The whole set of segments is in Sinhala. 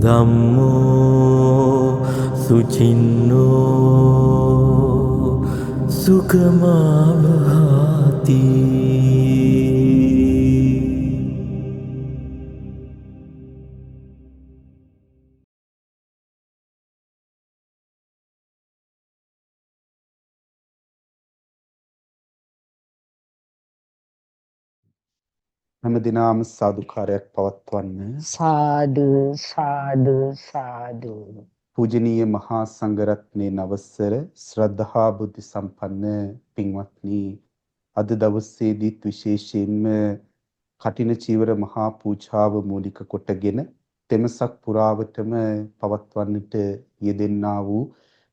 ධම්මෝ සුචින්නෝ සුඛමාවහති. හැමදිනාම සාදුකාරයක් පවත්වන්න. සාදු සාදු සාදු. පූජනීය මහා සංඝරත්නයේ නවසර ශ්‍රද්ධා බුද්ධ සම්පන්න පින්වත්නි, අද දවසේදීත් විශේෂයෙන්ම කටින චීවර මහා පූජාව මූලික කොටගෙන තෙමසක් පුරාවටම පවත්වන්නට යෙදෙන්නා වූ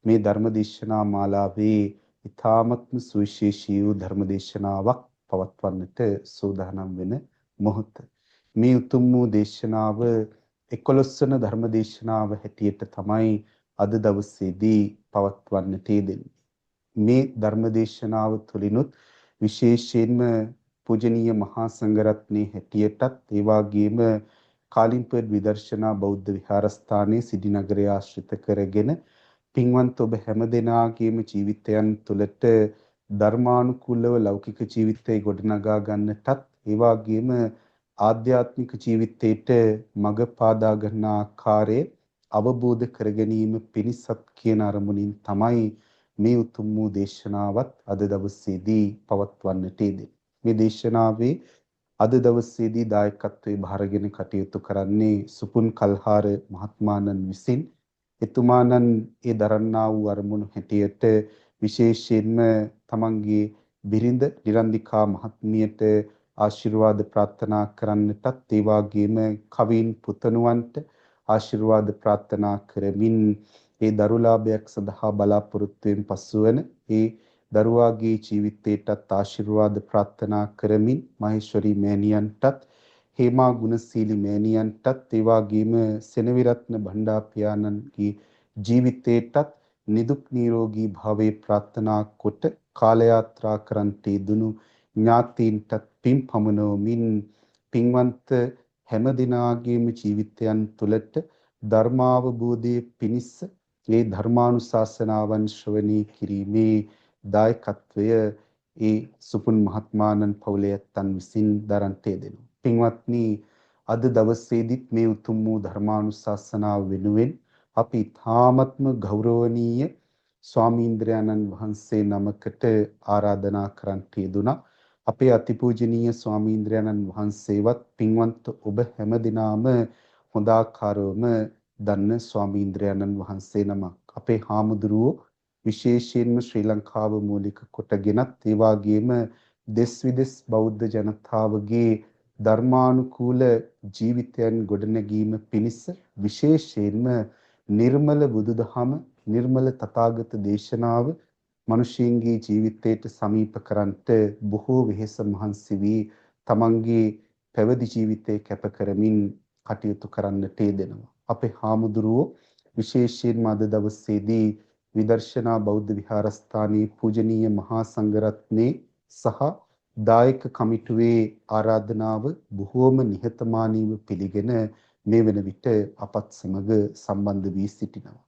මේ ධර්මදේශනා මාලාවේ ඊ타මත්ම සුවිශේෂී වූ ධර්මදේශනාවක් පවත්වන්නට සූදානම් වෙන මොහොත. මේ උතුම් වූ දේශනාව 11 වන ධර්මදේශනාව හැටියට තමයි අද දවසේදී පවත්වන්නට යෙදෙන්නේ. මේ ධර්මදේශනාව තුළිනුත් විශේෂයෙන්ම පූජනීය මහා සංඝරත්නයේ හැටියටත් ඒ වගේම කාලිම්පඩ් විදර්ශනා බෞද්ධ විහාරස්ථානයේ සිටි නගරය ආශ්‍රිත කරගෙන පින්වන්ත ඔබ හැමදෙනාගේම ජීවිතයන් තුළට ධර්මානුකූලව ලෞකික ජීවිතය ගොඩනගා ගන්නටත් ඒ වගේම ආධ්‍යාත්මික ජීවිතයට මඟ පාදා ගන්න ආකාරයේ අවබෝධ කර ගැනීම පිණිසත් කියන අරමුණින් තමයි මේ උතුම් වූ දේශනාවත් අද දවසේදී පවත්වන්නට යෙදෙන්නේ. මේ දේශනාවේ අද දවසේදී දායකත්වයේ භාරගෙන කටයුතු කරන්නේ සුපුන් කල්හාර මහත්මාණන් විසින්. එතුමාණන් ඒ දරන්නා වූ අරමුණු හැටියට විශේෂයෙන්ම තමන්ගේ බිරිඳ නිරන්දිකා මහත්මියට ආශිර්වාද ප්‍රාර්ථනා කරන්නටත් ඒ වගේම කවින් පුතණුවන්ට ආශිර්වාද ප්‍රාර්ථනා කරමින් ඒ දරුලාභයක් සඳහා බලාපොරොත්තු වෙන පසුවන ඒ දරුවාගේ ජීවිතයටත් ආශිර්වාද ප්‍රාර්ථනා කරමින් මහේශ්වරී මෑණියන්ටත් හේමා ගුණසීලි මෑණියන්ටත් ඒ වගේම සෙනවිරත්න බණ්ඩාපියාණන්ගේ ජීවිතයටත් නිදුක් නිරෝගී භාවයේ ප්‍රාර්ථනා කොට කාල යාත්‍රා කරන්ට යෙදුණු ඥාතීන්ටත් පින් පමුණවමින් පින්වන්ත හැම දිනාගේම ජීවිතයන් තුළට ධර්මාවබෝධයේ පිණිස මේ ධර්මානුශාසනාවන් ශ්‍රවණී කිරීමේ දායකත්වය ඒ සුපුන් මහත්මාණන් පවුලේ ඇත්තන් විසින් දරන්ට යෙදෙනවා. පින්වත්නි, අද දවසේදීත් මේ උතුම් වූ ධර්මානුශාසනාව වෙනුවෙන් අපි තාමත්ම ගෞරවනීය ස්වාමීන්ද්‍රයන්න් වහන්සේ නමකට ආරාධනා කරන්ට යෙදුණා. අපේ අතිපූජනීය ස්වාමීන්ද්‍රයන්න් වහන්සේවත් පින්වන්ත ඔබ හැම දිනාම හොඳාකාරවම දන්න ස්වාමීන්ද්‍රයන්න් වහන්සේ නමක්. අපේ හාමුදුරුවෝ විශේෂයෙන්ම ශ්‍රී ලංකාව මූලික කොටගෙනත් ඒ වගේම දෙස් විදෙස් බෞද්ධ ජනතාවගේ ධර්මානුකූල ජීවිතයන් ගොඩනැගීම පිණිස විශේෂයෙන්ම නිර්මල බුදුදහම, නිර්මල තථාගත දේශනාව මිනිසුන්ගේ ජීවිතයට සමීප කරන්ට බොහෝ වෙහෙස මහන්සි වී තමන්ගේ පැවිදි ජීවිතය කැප කරමින් කටයුතු කරන්නට යෙදෙනවා. අපේ හාමුදුරුවෝ විශේෂයෙන්ම අද දවසේදී විදර්ශනා බෞද්ධ විහාරස්ථානයේ පූජනීය මහා සංඝරත්නයේ සහ දායක කමිටුවේ ආරාධනාව බොහෝම නිහතමානීව පිළිගෙන මේ වන විට අපත් සමග සම්බන්ධ වී සිටිනවා.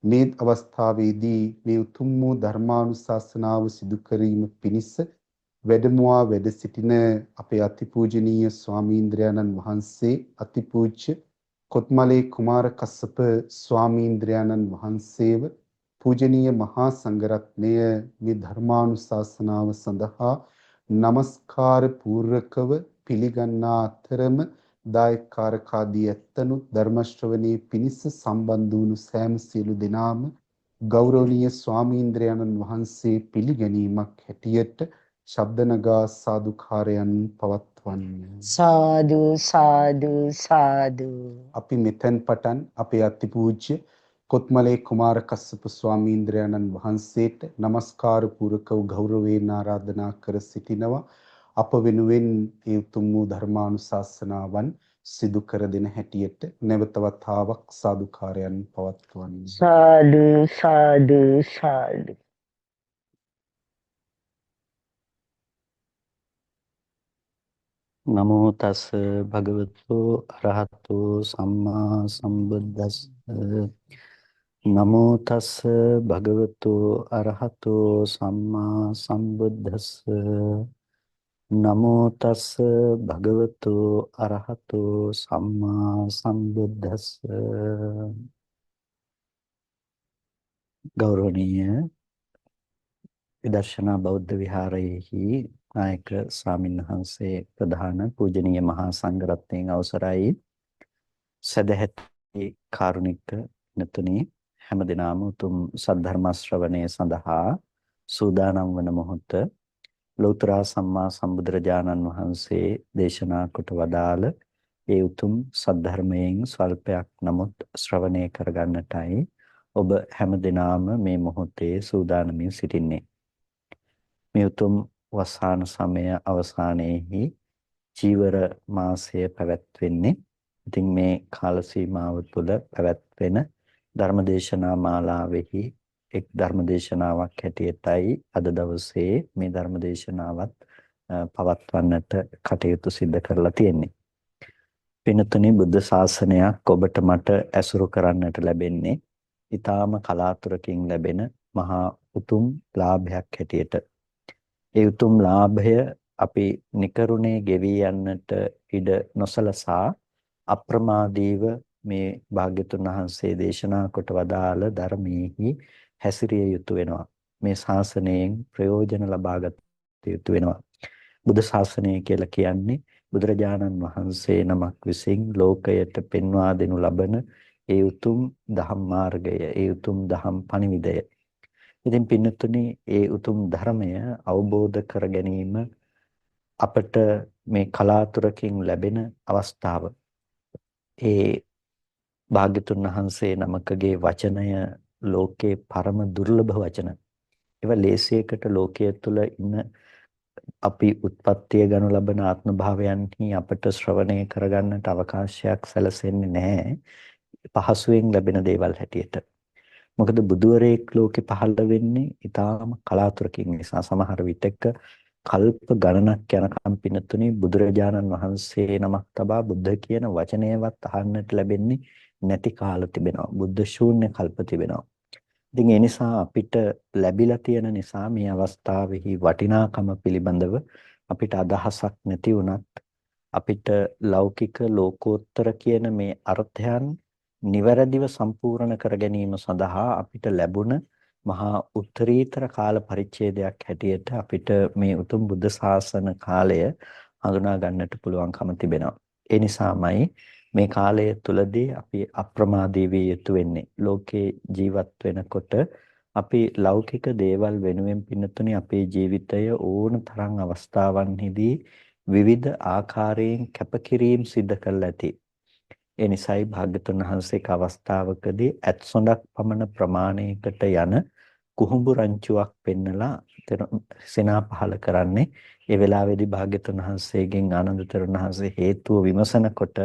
මේ අවස්ථාවේදී මේ උතුම් වූ ධර්මානුශාසනාව සිදු කිරීම පිණිස වැඩමවා වැඩ සිටින අපේ අතිපූජනීය ස්වාමීන්ද්‍රයන්න් වහන්සේ අතිපූජ්‍ය කොත්මලේ කුමාර කස්සප ස්වාමීන්ද්‍රයන්න් වහන්සේව පූජනීය මහා සංඝරත්නය මේ ධර්මානුශාසනාව සඳහා নমස්කාර පූර්වකව පිළිගන්නා අතරම දායකාරකාදී ඇත්තනුත් ධර්ම ශ්‍රවණේ පිණිස සම්බන්ධ වුණු සෑම සියලු දෙනාම ගෞරවනීය ස්වාමීන්ද්‍රයන්න් වහන්සේ පිළිගැනීමක් හැටියට ශබ්ද නගා සාදුකාරයන් පවත්වන්නේ. සාදු සාදු සාදු. අපි මෙතෙන් පටන් අපේ අතිපූජ්‍ය කොත්මලේ කුමාර කස්සප ස්වාමීන්ද්‍රයන්න් වහන්සේට নমස්කාර පූර්වකව ගෞරවයෙන් ආරාධනා කර සිටිනවා. අප වෙනුවෙන් ඒ උතුම් වූ ධර්මානුශාසනාවන් සිදු කර දෙන හැටියට නැවත වතාවක් සාදුකාරයන් පවත්වන්නේ. සාදු සාදු සාදු. නමෝ තස් භගවතු අරහතු සම්මා සම්බුද්දස්ස නමෝ තස් භගවතු අරහතු සම්මා සම්බුද්දස්ස නමෝ තස් භගවතු අරහතු සම්මා සම්බුද්දස්ස ගෞරවනීය විදර්ශනා බෞද්ධ විහාරයේහි නායක ස්වාමීන් වහන්සේ ප්‍රධාන පූජනීය මහා සංඝරත්නයන් අවසරයි සදැහැති කාරුණික නතුනි හැමදිනම උතුම් සද්ධර්ම ශ්‍රවණය සඳහා සූදානම් වන මොහොත ලෞතර සම්මා සම්බුදුරජාණන් වහන්සේ දේශනා කොට වදාළ ඒ උතුම් සද්ධර්මයෙන් ස්වල්පයක් නමුත් ශ්‍රවණය කරගන්නටයි ඔබ හැමදිනම මේ මොහොතේ සූදානමින් සිටින්නේ. මේ උතුම් වසාන සමය අවසානයේහි චීවර මාසය පැවැත්වෙන්නේ. ඉතින් මේ කාල සීමාව තුළ පැවැත්වෙන ධර්මදේශනා මාලාවෙහි එක් ධර්මදේශනාවක් හැටියටයි අද දවසේ මේ ධර්මදේශනාවත් පවත්වන්නට කටයුතු සිදු කරලා තියෙන්නේ. පින්තුනි බුද්ධ ශාසනයක් ඔබට මට ඇසුරු කරන්නට ලැබෙන්නේ ඊටාම කලාතුරකින් ලැබෙන මහා උතුම් ලාභයක් හැටියට. ඒ උතුම් ලාභය අපි නිකරුණේ ගෙවී යන්නට ඉඩ නොසලසා අප්‍රමාදීව මේ භාග්‍යතුන් වහන්සේ දේශනා කොට වදාළ ධර්මයේහි හැසිරිය යුතු වෙනවා. මේ ශාසනයෙන් ප්‍රයෝජන ලබා ගත යුතු වෙනවා. බුදු ශාසනය කියලා කියන්නේ බුදුරජාණන් වහන්සේ නමක් විසින් ලෝකයට පෙන්වා දෙනු ලබන ඒ උතුම් ධම්ම මාර්ගය, ඒ උතුම් ධම්ම පණිවිඩය. ඉතින් පින්නතුනි ඒ උතුම් ධර්මය අවබෝධ කර ගැනීම අපට මේ කලාතුරකින් ලැබෙන අවස්ථාව. ඒ භාග්‍යතුන් වහන්සේ නමකගේ වචනය ලෝකේ පරම දුර්ලභ වචන. ඒවා ලේසියකට ලෝකයේ තුල ඉන්න අපි උත්පත්තිය ගනු ලබන ආත්ම භාවයන්හි අපට ශ්‍රවණය කරගන්නට අවකාශයක් සැලසෙන්නේ නැහැ. පහසුවෙන් ලැබෙන දේවල් හැටියට. මොකද බුදුවරයෙක් ලෝකේ පහළ වෙන්නේ ඊටාම කලාතුරකින් නිසා සමහර විටක කල්ප ගණනක් යනකම් පිනතුනේ බුදුරජාණන් වහන්සේ නමක් තබා බුද්ධ කියන වචනයවත් අහන්නට ලැබෙන්නේ නැති කාල තිබෙනවා. බුද්ධ ශූන්‍ය කල්ප තිබෙනවා. ඉතින් ඒ නිසා අපිට ලැබිලා තියෙන නිසා මේ අවස්ථාවෙහි වටිනාකම පිළිබඳව අපිට අදහසක් නැති වුණත් අපිට ලෞකික ලෝකෝත්තර කියන මේ අර්ථයන් නිවැරදිව සම්පූර්ණ කර ගැනීම සඳහා අපිට ලැබුණ මහා උත්තරීතර කාල පරිච්ඡේදයක් හැටියට අපිට මේ උතුම් බුද්ධ ශාසන කාලය හඳුනා ගන්නට පුළුවන්කම තිබෙනවා. ඒ නිසාමයි මේ කාලය තුලදී අපි අප්‍රමාදී විය යුතු වෙන්නේ. ලෝකේ ජීවත් වෙනකොට අපි ලෞකික දේවල් වෙනුවෙන් පින්නතුනේ අපේ ජීවිතය ඕන තරම් අවස්ථාවන්හිදී විවිධ ආකාරයෙන් කැපකිරීම සිදු කරලා ඇති. ඒ නිසායි භාග්‍යතුන් වහන්සේක අවස්ථාවකදී ඇත්සොඬක් පමණ ප්‍රමාණයකට යන කුහුඹු රංචුවක් පෙන්නලා සෙනා පහල කරන්නේ. ඒ වෙලාවේදී භාග්‍යතුන් වහන්සේගෙන් ආනන්ද තෙරුන් වහන්සේ හේතුව විමසනකොට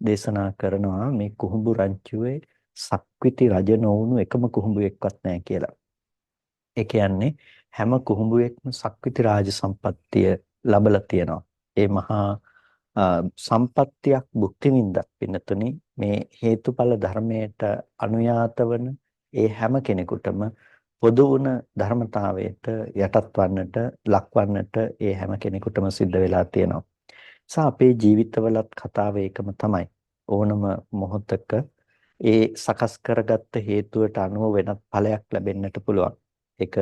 දේශනා කරනවා මේ කුහුඹු රංචුවේ සක්විති රජ නොවුණු එකම කුහුඹුවෙක්වත් නැහැ කියලා. ඒ කියන්නේ හැම කුහුඹුවෙක්ම සක්විති රාජ සම්පත්තිය ලැබලා තියෙනවා. ඒ මහා සම්පත්තියක් භුක්ති විඳක් පින්නතුනි මේ හේතුඵල ධර්මයට අනුයාත වන ඒ හැම කෙනෙකුටම පොදු වුණ ධර්මතාවයට යටත් වන්නට ලක්වන්නට ඒ හැම කෙනෙකුටම සිද්ධ වෙලා තියෙනවා. අපේ ජීවිතවලත් කතාව ඒකම තමයි. ඕනම මොහොතක ඒ සකස් කරගත්ත හේතුවට අනුව වෙනත් ඵලයක් ලැබෙන්නට පුළුවන්. ඒක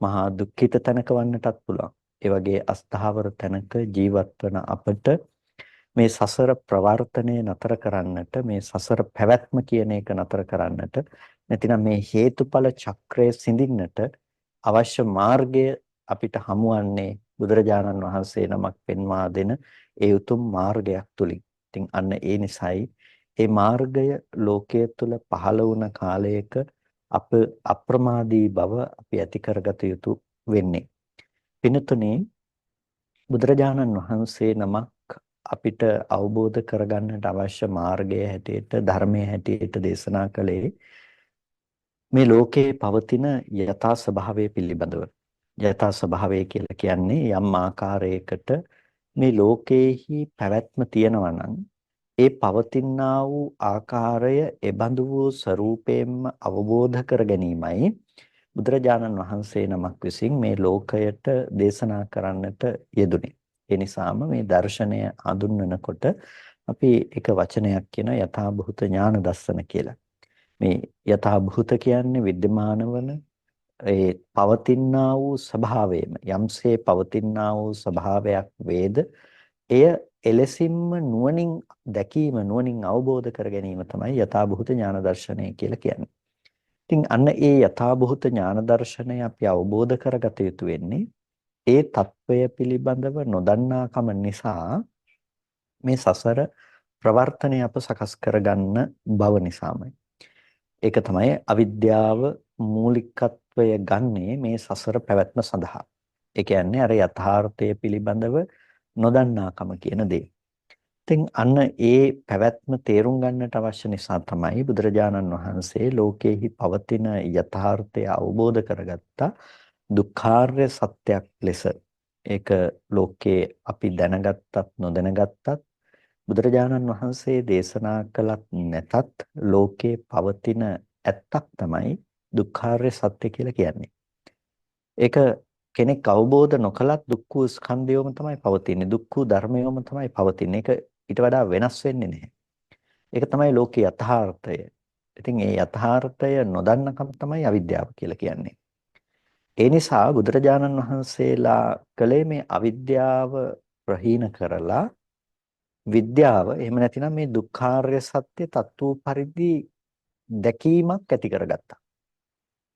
මහා දුක්ඛිත තැනක වන්නටත් පුළුවන්. ඒ වගේ අස්ථාවර තැනක ජීවත් වන අපට මේ සසර ප්‍රවර්තනය නතර කරන්නට, මේ සසර පැවැත්ම කියන එක නතර කරන්නට, නැතිනම් මේ හේතුඵල චක්‍රය සිඳින්නට අවශ්‍ය මාර්ගය අපිට හමුවන්නේ බුදුරජාණන් වහන්සේ නමක් පෙන්වා දෙන ඒ උතුම් මාර්ගයක් තුලින්. ඉතින් අන්න ඒ නිසායි ඒ මාර්ගය ලෝකයේ තුල පහළ වුණ කාලයක අප අප්‍රමාදී බව අපි ඇති කරගත යුතු වෙන්නේ. පින්තුනේ බුදුරජාණන් වහන්සේ නමක් අපිට අවබෝධ කරගන්නට අවශ්‍ය මාර්ගය හැටියට ධර්මයේ හැටියට දේශනා කළේ මේ ලෝකයේ පවතින යථා ස්වභාවය පිළිබඳව. යථා ස්වභාවය කියලා කියන්නේ යම් ආකාරයකට මේ ලෝකයේහි පැවැත්ම තියෙනවා නම් ඒ පවතිනා වූ ආකාරය එබඳු වූ ස්වરૂපයෙන්ම අවබෝධ කර ගැනීමයි බුදුරජාණන් වහන්සේ නමක් විසින් මේ ලෝකයට දේශනා කරන්නට යෙදුනේ. ඒ නිසාම මේ දර්ශනය හඳුන්වනකොට අපි එක වචනයක් කියන යථාභූත ඥාන දර්ශන කියලා. මේ යථාභූත කියන්නේ විද්‍යමාන වන ඒ පවතිනා වූ ස්වභාවයම යම්සේ පවතිනා වූ ස්වභාවයක් වේද එය එලෙසින්ම නුවණින් දැකීම නුවණින් අවබෝධ කර ගැනීම තමයි යථාභූත ඥාන දර්ශනය කියලා කියන්නේ. ඉතින් අන්න ඒ යථාභූත ඥාන දර්ශනය අපි අවබෝධ කරගත යුතු වෙන්නේ ඒ తত্ত্বය පිළිබඳව නොදන්නාකම නිසා මේ සසර ප්‍රවර්තනය අප සකස් කරගන්න බව නිසාමයි. ඒක තමයි අවිද්‍යාව මූලිකත්වය ගන්නේ මේ සසර පැවැත්ම සඳහා. ඒ කියන්නේ අර යථාර්ථය පිළිබඳව නොදන්නාකම කියන දේ. ඉතින් අන්න ඒ පැවැත්ම තේරුම් ගන්නට අවශ්‍ය නිසා තමයි බුදුරජාණන් වහන්සේ ලෝකයේහි පවතින යථාර්ථය අවබෝධ කරගත්තා දුක්ඛාර්ය සත්‍යයක් ලෙස. ඒක ලෝකේ අපි දැනගත්තත් නොදැනගත්තත් බුදුරජාණන් වහන්සේ දේශනා කළත් නැතත් ලෝකේ පවතින ඇත්තක් තමයි දුක්ඛාර්ය සත්‍ය කියලා කියන්නේ. ඒක කෙනෙක් අවබෝධ නොකලත් දුක්ඛ ස්කන්ධයම තමයි පවතින්නේ. දුක්ඛ ධර්මයම තමයි පවතින්නේ. ඒක ඊට වඩා වෙනස් වෙන්නේ නැහැ. ඒක තමයි ලෝකේ යථාර්ථය. ඉතින් ඒ යථාර්ථය නොදන්නකම තමයි අවිද්‍යාව කියලා කියන්නේ. ඒ නිසා බුදුරජාණන් වහන්සේලා කලේ මේ අවිද්‍යාව ප්‍රහීන කරලා විද්‍යාව එහෙම නැතිනම් මේ දුක්ඛාර්ය සත්‍ය තත්ත්ව පරිදි දැකීමක් ඇති කරගත්තා.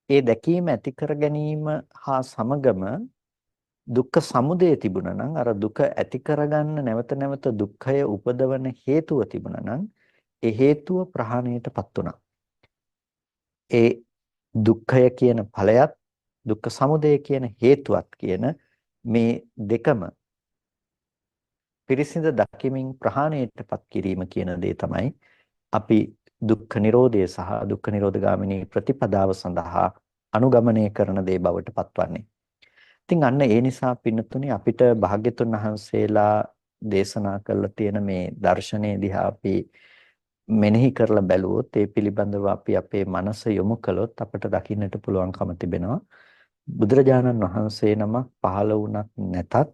ඒ දැකීම ඇති කර ගැනීම හා සමගම දුක්ඛ සමුදය තිබුණා නම් අර දුක ඇති කරගන්න නැවත නැවත දුක්ඛය උපදවන හේතුව තිබුණා නම් ඒ හේතුව ප්‍රහාණයටපත් වුණා. ඒ දුක්ඛය කියන ඵලයත් දුක්ඛ සමුදය කියන හේතුවත් කියන මේ දෙකම පිරිසිඳ දකිමින් ප්‍රහාණයටපත් කිරීම කියන දේ තමයි අපි දුක්ඛ නිරෝධය සහ දුක්ඛ නිරෝධ ගාමිනී ප්‍රතිපදාව සඳහා අනුගමනය කරන දේ බවට පත්වන්නේ. ඉතින් අන්න ඒ නිසා පින්නතුනි අපිට භාග්‍යතුන් වහන්සේලා දේශනා කරලා තියෙන මේ දර්ශනය දිහා අපි මෙනෙහි කරලා බැලුවොත් ඒ පිළිබඳව අපි අපේ මනස යොමු කළොත් අපට දකින්නට පුළුවන්කම තිබෙනවා. බුදුරජාණන් වහන්සේ නමක් පහළ වුණත් නැතත්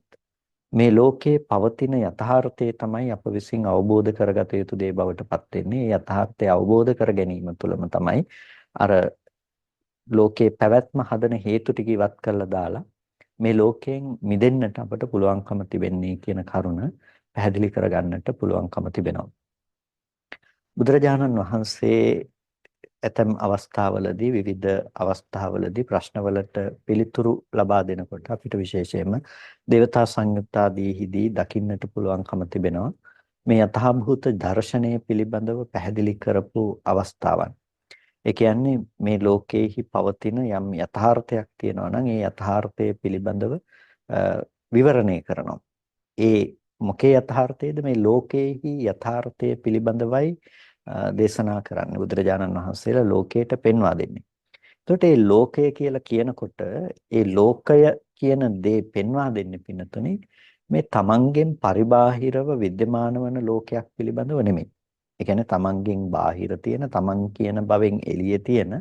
මේ ලෝකයේ පවතින යථාර්ථය තමයි අප විසින් අවබෝධ කරගත යුතු දේ බවට පත් වෙන්නේ. මේ යථාර්ථය අවබෝධ කර ගැනීම තුළම තමයි අර ලෝකේ පැවැත්ම හදන හේතු ටික ඉවත් කරලා දාලා මේ ලෝකයෙන් මිදෙන්නට අපට පුළුවන්කම තිබෙන්නේ කියන කරුණ පැහැදිලි කරගන්නට පුළුවන්කම තිබෙනවා. බුදුරජාණන් වහන්සේ ඇතම් අවස්ථාවලදී විවිධ අවස්ථාවලදී ප්‍රශ්නවලට පිළිතුරු ලබා දෙනකොට අපිට විශේෂයෙන්ම දේවතා සංයුත්තාදීහිදී දකින්නට පුළුවන්කම තිබෙනවා මේ යථාභූත දර්ශනය පිළිබඳව පැහැදිලි කරපු අවස්ථාවන්. ඒ කියන්නේ මේ ලෝකයේහි පවතින යම් යථාර්ථයක් තියෙනවා නම් ඒ යථාර්ථය පිළිබඳව විවරණය කරනවා. ඒ මොකේ යථාර්ථයද මේ ලෝකයේහි යථාර්ථය පිළිබඳවයි දේශනා කරන්නේ බුදුරජාණන් වහන්සේලා ලෝකයට පෙන්වා දෙන්නේ. එතකොට මේ ලෝකය කියලා කියනකොට ඒ ලෝකය කියන දේ පෙන්වා දෙන්නේ පින්නතුනේ මේ තමන්ගෙන් පරිබාහිරව विद्यमान වන ලෝකයක් පිළිබඳව නෙමෙයි. ඒ කියන්නේ තමන්ගෙන් බාහිර තියෙන තමන් කියන බවෙන් එළියේ තියෙන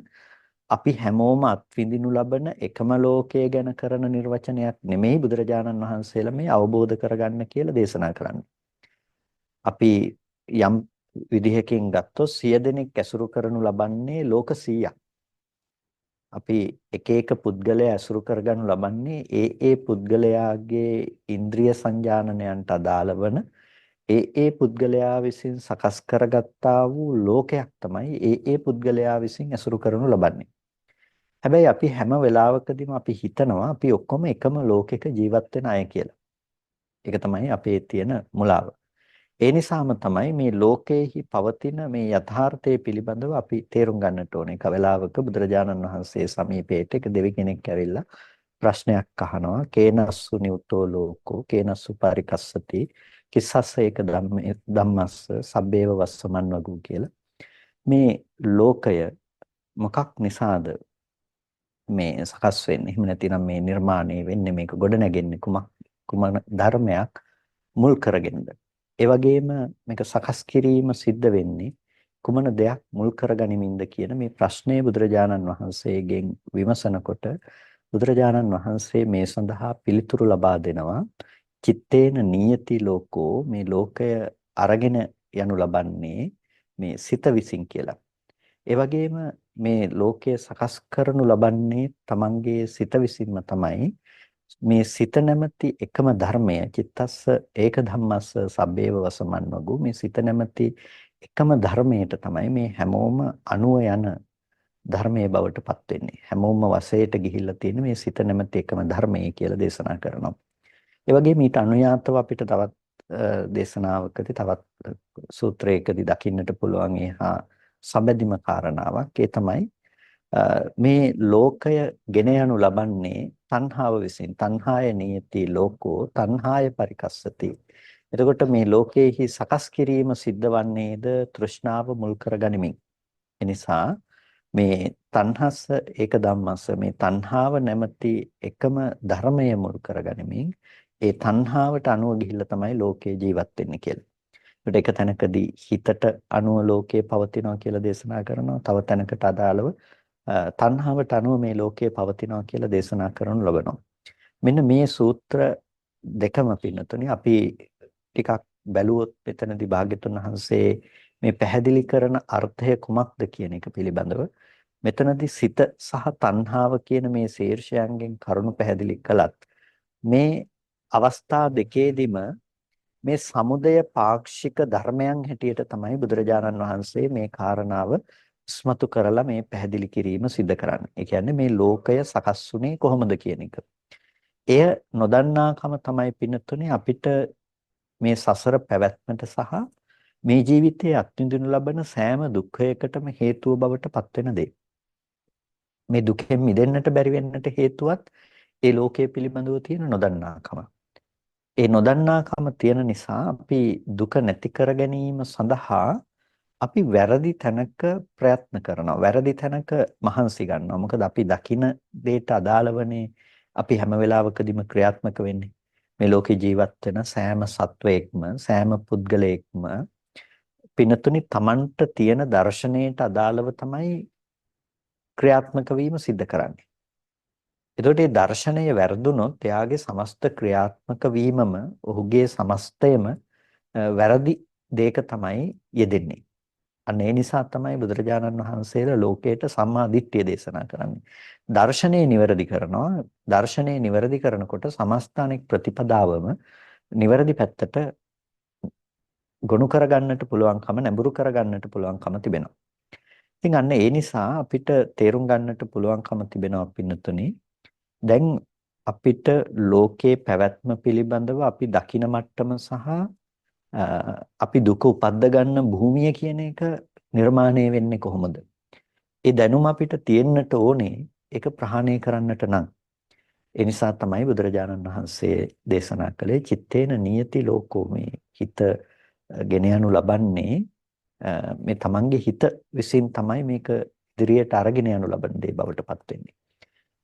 අපි හැමෝම අත්විඳිනු ලබන එකම ලෝකය ගැන කරන නිර්වචනයක් නෙමෙයි බුදුරජාණන් වහන්සේලා මේ අවබෝධ කරගන්න කියලා දේශනා කරන්නේ. අපි යම් විදිහකින් ගත්තොත් 100 දෙනෙක් ඇසුරු කරනු ලබන්නේ ලෝක 100ක්. අපි එක එක පුද්ගලයා ඇසුරු කරගනු ලබන්නේ ඒ පුද්ගලයාගේ ඉන්ද්‍රිය සංජානනයන්ට අදාළ වන ඒ පුද්ගලයා විසින් සකස් කරගත්තා වූ ලෝකයක් තමයි ඒ පුද්ගලයා විසින් ඇසුරු කරනු ලබන්නේ. හැබැයි අපි හැම වෙලාවකදීම අපි හිතනවා අපි ඔක්කොම එකම ලෝකයක ජීවත් වෙන අය කියලා. ඒක තමයි අපේ තියෙන මුලාව. ඒ නිසාම තමයි මේ ලෝකයේහි පවතින මේ යථාර්ථය පිළිබඳව අපි තේරුම් ගන්නට ඕනේ. එක වෙලාවක බුදුරජාණන් වහන්සේ සමීපයට එක දෙවි කෙනෙක් ඇවිල්ලා ප්‍රශ්නයක් අහනවා. කේනස්සු නිව්තෝ ලෝකෝ කේනස්සු පරිකස්සති කිස්සස්ස ඒක ධම්මස්ස සබ්බේව වස්සමන් වගු කියලා. මේ ලෝකය මොකක් නිසාද මේ සකස් වෙන්නේ? එහෙම නැතිනම් මේ නිර්මාණය වෙන්නේ මේක ගොඩ නැගෙන්නේ කුමන ධර්මයක් මුල් කරගෙනද? ඒ වගේම මේක සකස් කිරීම සිද්ධ වෙන්නේ කුමන දෙයක් මුල් කරගනිමින්ද කියන මේ ප්‍රශ්නය බුදුරජාණන් වහන්සේගෙන් විමසනකොට බුදුරජාණන් වහන්සේ මේ සඳහා පිළිතුරු ලබා දෙනවා. චිත්තේන නියති ලෝකෝ, මේ ලෝකය අරගෙන යනු ලබන්නේ මේ සිත විසින් කියලා. ඒ වගේම මේ ලෝකය සකස් කරනු ලබන්නේ තමන්ගේ සිත විසින්ම තමයි. මේ සිත නැමැති එකම ධර්මය, චිත්තස්ස ඒක ධම්මස්ස සබ්බේව වසමන්වගු, මේ සිත නැමැති එකම ධර්මයට තමයි මේ හැමෝම අනුව යන ධර්මයේ බවට පත් වෙන්නේ. හැමෝම වශයට ගිහිල්ලා තියෙන මේ සිත නැමැති එකම ධර්මයේ කියලා දේශනා කරනවා. ඒ වගේම ඊට අනුයාතව අපිට තවත් දේශනාවකදී තවත් සූත්‍රයකදී දකින්නට පුළුවන් එහා සම්බැඳීම කාරණාවක්. ඒ තමයි මේ ලෝකය ගෙන යනු ලබන්නේ තණ්හාව විසින්. තණ්හාය නියති ලෝකෝ තණ්හාය පරිකස්සති. එතකොට මේ ලෝකයේහි සකස් කිරීම සිද්ධ වන්නේද තෘෂ්ණාව මුල් කරගනිමින්. එනිසා මේ තණ්හස්ස ඒක ධම්මස්ස, මේ තණ්හාව නැමැති එකම ධර්මය මුල් කරගනිමින් ඒ තණ්හාවට අනුව ගිහිල්ලා තමයි ලෝකේ ජීවත් වෙන්නේ කියලා. ඒකට එක තැනකදී හිතට අනුව ලෝකේ පවතිනවා කියලා දේශනා කරනවා. තව තැනකට අදාළව තණ්හාවට අනුව මේ ලෝකයේ පවතිනවා කියලා දේශනා කරනු ලබනවා. මෙන්න මේ සූත්‍ර දෙකම පින්නතුනේ අපි ටිකක් බැලුවොත් මෙතනදී භාග්‍යතුන් වහන්සේ මේ පැහැදිලි කරන අර්ථය කුමක්ද කියන එක පිළිබඳව මෙතනදී සිත සහ තණ්හාව කියන මේ ශීර්ෂයන්ගෙන් කරුණු පැහැදිලි කළත් මේ අවස්ථා දෙකේදීම මේ සමුදය පාක්ෂික ධර්මයන් හැටියට තමයි බුදුරජාණන් වහන්සේ මේ කාරණාව ස්මතු කරලා මේ පැහැදිලි කිරීම සිදු කරන්නේ. ඒ කියන්නේ මේ ලෝකය සකස් වුනේ කොහොමද කියන එක. එය නොදන්නාකම තමයි පින්නතුනේ අපිට මේ සසර පැවැත්මට සහ මේ ජීවිතයේ අත්විඳිනු ලබන සෑම දුක්ඛයකටම හේතුව බවට පත් වෙන දේ. මේ දුකෙන් මිදෙන්නට බැරි වෙන්නට හේතුවත් ඒ ලෝකයේ පිළිබඳව තියෙන නොදන්නාකම. ඒ නොදන්නාකම තියෙන නිසා අපි දුක නැති කර ගැනීම සඳහා අපි වැරදි තැනක ප්‍රයත්න කරනවා. වැරදි තැනක මහන්සි ගන්නවා. මොකද අපි දකින දෙයට අදාළවනේ අපි හැම වෙලාවකදීම ක්‍රියාත්මක වෙන්නේ. මේ ලෝකේ ජීවත් වෙන සෑම සත්වයක්ම සෑම පුද්ගලයෙක්ම පිනතුනි තමන්ට තියෙන දර්ශනයට අදාළව තමයි ක්‍රියාත්මක වීම සිද්ධ කරන්නේ. එතකොට මේ දර්ශනය වැරදුනොත් එයාගේ සමස්ත ක්‍රියාත්මක වීමම ඔහුගේ සමස්තයම වැරදි දෙයක තමයි යෙදෙන්නේ. අන්න ඒ නිසා තමයි බුදුරජාණන් වහන්සේලා ලෝකයට සම්මා දිට්ඨිය දේශනා කරන්නේ. දර්ශනය නිවැරදි කරනවා. දර්ශනය නිවැරදි කරනකොට සමස්තානික ප්‍රතිපදාවම නිවැරදි පැත්තට ගොනු කරගන්නට පුළුවන්කම, නැඹුරු කරගන්නට පුළුවන්කම තිබෙනවා. ඉතින් අන්න ඒ නිසා අපිට තේරුම් ගන්නට පුළුවන්කම තිබෙනවා පින්නතුනි. දැන් අපිට ලෝකේ පැවැත්ම පිළිබඳව අපි දකින මට්ටම සහ අපි දුක උපද්ද ගන්න භූමිය කියන එක නිර්මාණය වෙන්නේ කොහොමද? ඒ දැනුම අපිට තියෙන්නට ඕනේ ඒක ප්‍රහාණය කරන්නට නම්. ඒ නිසා තමයි බුදුරජාණන් වහන්සේ දේශනා කළේ චිත්තේන නියති ලෝකෝ, මේ හිත ගෙන යනු ලබන්නේ මේ තමන්ගේ හිත විසින් තමයි මේක ඉදිරියට අරගෙන යනු ලබන දේ බවට පත් වෙන්නේ.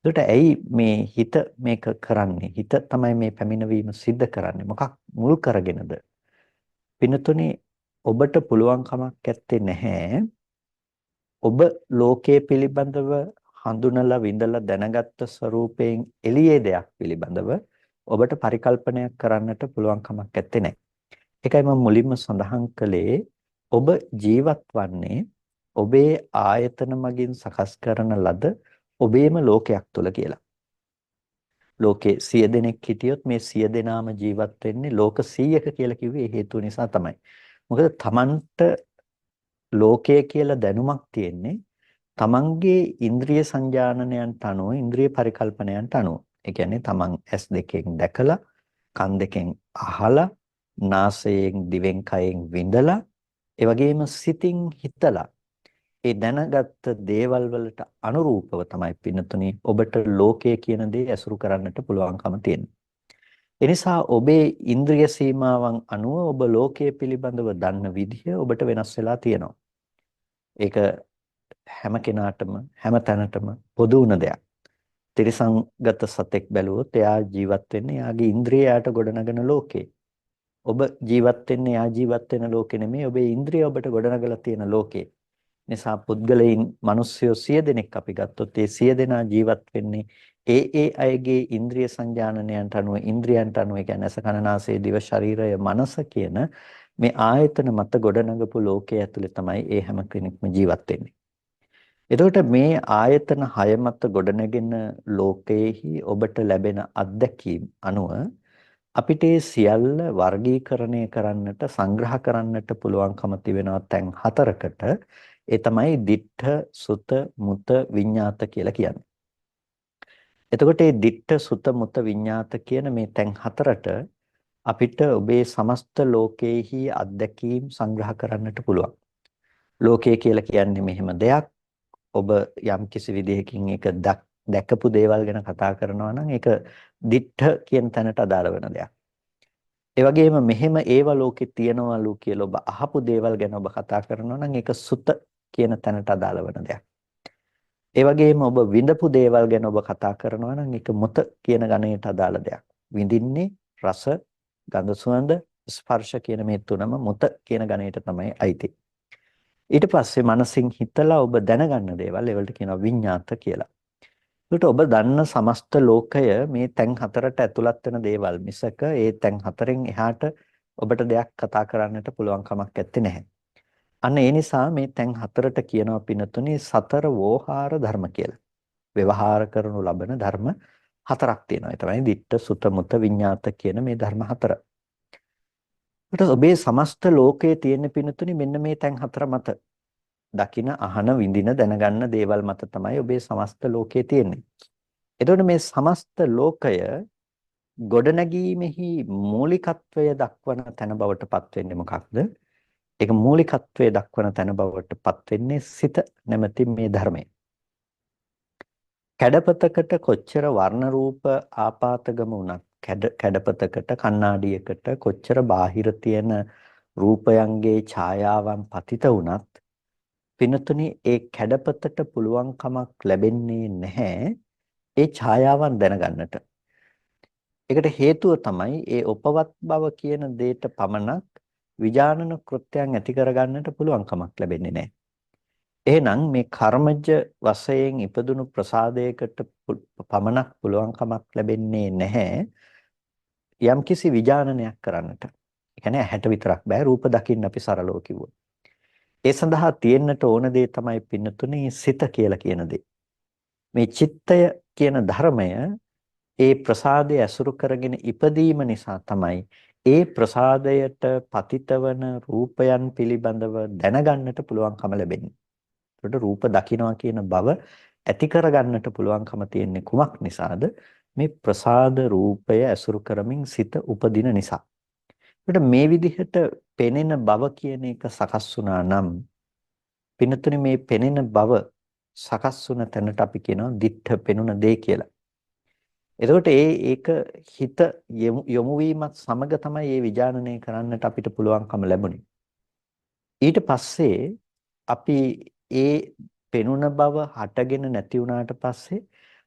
ඒකට ඇයි මේ හිත මේක කරන්නේ? හිත තමයි මේ පැමිණවීම සිද්ධ කරන්නේ. මොකක් මුල් කරගෙනද? පිනතුනේ ඔබට පුළුවන් කමක් නැත්තේ නැහැ. ඔබ ලෝකයේ පිළිබඳව හඳුනලා විඳලා දැනගත්ත ස්වરૂපයෙන් එළියේ දෙයක් පිළිබඳව ඔබට පරිකල්පනයක් කරන්නට පුළුවන් කමක් නැත්තේ නැහැ. ඒකයි මම මුලින්ම සඳහන් කළේ ඔබ ජීවත් වන්නේ ඔබේ ආයතන මගින් සකස් කරන ලද ඔබේම ලෝකයක් තුල කියලා. ලෝකේ 100 දෙනෙක් හිටියොත් මේ 100 දෙනාම ජීවත් වෙන්නේ ලෝක 100ක කියලා කිව්වේ හේතුව නිසා තමයි. මොකද තමන්ට ලෝකය කියලා දැනුමක් තියෙන්නේ තමන්ගේ ඉන්ද්‍රිය සංජානනයන්ට අනුව, ඉන්ද්‍රිය පරිකල්පනයන්ට අනුව. ඒ කියන්නේ තමන් ඇස් දෙකෙන් දැකලා, කන් දෙකෙන් අහලා, නාසයෙන් දිවෙන් කයෙන් විඳලා, ඒ වගේම සිතින් හිතලා ඒ දැනගත්ත දේවල් වලට අනුරූපව තමයි පින්නතුනි ඔබට ලෝකය කියන දේ ඇසුරු කරන්නට පුළුවන්කම තියෙන්නේ. ඒ නිසා ඔබේ ඉන්ද්‍රිය සීමාවන් අනුව ඔබ ලෝකය පිළිබඳව දන්න විදිහ ඔබට වෙනස් වෙලා තියෙනවා. ඒක හැම කෙනාටම හැම තැනටම පොදු වුණ දෙයක්. ත්‍රිසංගත සතෙක් බැලුවොත් එයා ජීවත් වෙන්නේ එයාගේ ඉන්ද්‍රියයට ගොඩනගන ලෝකේ. ඔබ ජීවත් වෙන්නේ යා ජීවත් වෙන ලෝකෙ නෙමෙයි. ඔබේ ඉන්ද්‍රිය ඔබට ගොඩනගලා තියෙන ලෝකේ. නිසා පුද්ගලයන් මිනිස්සුયો 100 දෙනෙක් අපි ගත්තොත් ඒ 100 දෙනා ජීවත් වෙන්නේ ඒ අයගේ ඉන්ද්‍රිය සංජානනයන්ට අනුව ඉන්ද්‍රියන්ට අනුව කියන්නේ අස කන නාසය දිව ශරීරය මනස කියන මේ ආයතන මත ගොඩනගපු ලෝකයේ ඇතුලේ තමයි ඒ හැම කෙනෙක්ම ජීවත් වෙන්නේ. එතකොට මේ ආයතන 6 මත ගොඩනගෙන ලෝකයේහි ඔබට ලැබෙන අත්දැකීම් අනුව අපිට ඒ සියල්ල වර්ගීකරණය කරන්නට සංග්‍රහ කරන්නට පුළුවන්කම තිබෙනවා තැන් 4කට. ඒ තමයි දිට්ඨ සුත මුත විඤ්ඤාත කියලා කියන්නේ. එතකොට මේ දිට්ඨ සුත මුත විඤ්ඤාත කියන මේ තැන් 4ට අපිට ඔබේ සමස්ත ලෝකයේහි අත්දැකීම් සංග්‍රහ කරන්නට පුළුවන්. ලෝකය කියලා කියන්නේ මෙහෙම දෙයක්. ඔබ යම් කිසි විදිහකින් ඒක දැකපු දේවල් ගැන කතා කරනවා නම් ඒක දිට්ඨ කියන තැනට අදාළ වෙන දෙයක්. ඒ වගේම මෙහෙම ඒව ලෝකේ තියනවලු කියලා ඔබ අහපු දේවල් ගැන ඔබ කතා කරනවා නම් ඒක සුත කියන තැනට අදාළ වෙන දෙයක්. ඒ වගේම ඔබ විඳපු දේවල් ගැන ඔබ කතා කරනවා නම් ඒක මුත කියන ගණයට අදාළ දෙයක්. විඳින්නේ රස, ගඳ සුවඳ, ස්පර්ශ කියන මේ තුනම මුත කියන ගණයට තමයි අයිති. ඊට පස්සේ මනසින් හිතලා ඔබ දැනගන්න දේවල් ඒවලට කියනවා විඤ්ඤාත කියලා. ඒකට ඔබ දන්න සමස්ත ලෝකය මේ තැන් 4ට ඇතුළත් වෙන දේවල් මිසක ඒ තැන් 4න් එහාට ඔබට දෙයක් කතා කරන්නට පුළුවන් කමක් නැත්තේ නැහැ. අන්න ඒ නිසා මේ තැන් 4ට කියනවා පිනතුනේ සතර වෝහාර ධර්ම කියලා. ව්‍යවහාර කරනු ලබන ධර්ම 4ක් තියෙනවා. ඒ තමයි දිට්ඨ සුත මුත විඤ්ඤාත කියන මේ ධර්ම 4. ඒකට ඔබේ සමස්ත ලෝකයේ තියෙන පිනතුනේ මෙන්න මේ තැන් 4 මත දකින අහන විඳින දැනගන්න දේවල් මත තමයි ඔබේ සමස්ත ලෝකයේ තියෙන්නේ. එතකොට මේ සමස්ත ලෝකය ගොඩනැගීමෙහි මූලිකත්වය දක්වන තැන බවට පත් වෙන්නේ මොකක්ද? ඒක මූලිකත්වයේ දක්වන තැන බවට පත් වෙන්නේ සිත නැමැති මේ ධර්මය. කැඩපතකට කොච්චර වර්ණ රූප ආපාතගම වුණත් කැඩපතකට කණ්ණාඩියකට කොච්චර බාහිර තියෙන රූපයන්ගේ ඡායාවන් පතිත වුණත් පිනතුනි ඒ කැඩපතට පුළුවන් කමක් ලැබෙන්නේ නැහැ ඒ ඡායාවන් දැනගන්නට. ඒකට හේතුව තමයි ඒ උපවත් බව කියන දෙයට පමණක් විඥානන කෘත්‍යයන් ඇති කරගන්නට පුළුවන් කමක් ලැබෙන්නේ නැහැ. එහෙනම් මේ කර්මජ වශයෙන් ඉපදුණු ප්‍රසාදයකට පමණක් පුළුවන් කමක් ලැබෙන්නේ නැහැ යම්කිසි විඥානනයක් කරන්නට. ඒ කියන්නේ ඇහැට විතරක් බෑ රූප දකින්න අපි සරලව කිව්වොත්. ඒ සඳහා තියෙන්නට ඕන දේ තමයි පින්නතුනේ සිත කියලා කියන දේ. මේ චිත්තය කියන ධර්මය ඒ ප්‍රසාදය ඇසුරු කරගෙන ඉපදීම නිසා තමයි ඒ ප්‍රසාදයට පතිතවන රූපයන් පිළිබඳව දැනගන්නට පුළුවන්කම ලැබෙන්නේ. ඒකට රූප දකින්නවා කියන බව ඇති කරගන්නට පුළුවන්කම තියෙන්නේ කුමක් නිසාද? මේ ප්‍රසාද රූපය ඇසුරු කරමින් සිත උපදින නිසා. ඒකට මේ විදිහට පෙනෙන බව කියන එක සකස් වුණා නම් පින්නතුනේ මේ පෙනෙන බව සකස් වුණ තැනට අපි කියනවා දිට්ඨ පෙනුන දේ කියලා. එතකොට ඒක හිත යොමු වීමත් සමග තමයි මේ විඥානනය කරන්නට අපිට පුළුවන්කම ලැබුණේ. ඊට පස්සේ අපි ඒ පෙනුන බව හටගෙන නැති වුණාට පස්සේ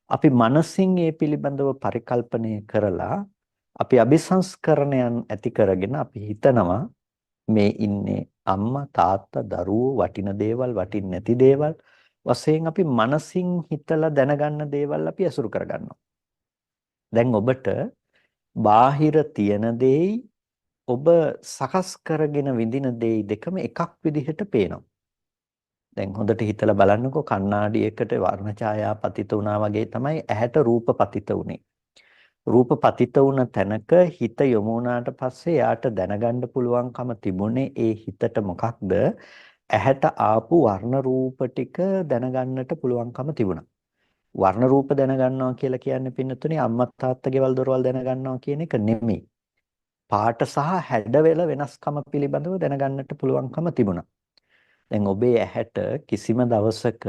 අපි මනසින් ඒ පිළිබඳව පරිකල්පනය කරලා අපි අபிසංස්කරණයන් ඇති කරගෙන අපි හිතනවා මේ ඉන්නේ අම්මා තාත්තා දරුවෝ වටින දේවල් වටින්නේ නැති දේවල් වශයෙන් අපි මනසින් හිතලා දැනගන්න දේවල් අපි අසුරු කරගන්නවා. දැන් ඔබට බාහිර තියෙන දෙයි ඔබ සකස් කරගෙන විඳින දෙයි දෙකම එකක් විදිහට පේනවා. දැන් හොඳට හිතලා බලන්නකෝ කණ්ණාඩියකට වර්ණ ඡායා පතිත වුණා වගේ තමයි ඇහැට රූප පතිත වුනේ. රූප පතිත වුණ තැනක හිත යොමු වුණාට පස්සේ යාට දැනගන්න පුළුවන්කම තිබුණේ ඒ හිතට මොකක්ද? ඇහැට ආපු වර්ණ රූප ටික දැනගන්නට පුළුවන්කම තිබුණා. වර්ණ රූප දැනගන්නවා කියලා කියන්නේ පින්නතුනේ අම්මා තාත්තා ගෙවල් දොරවල් දැනගන්නවා කියන එක නෙමෙයි. පාට සහ හැඩවල වෙනස්කම පිළිබඳව දැනගන්නට පුළුවන්කම තිබුණා. දැන් ඔබේ ඇහැට කිසිම දවසක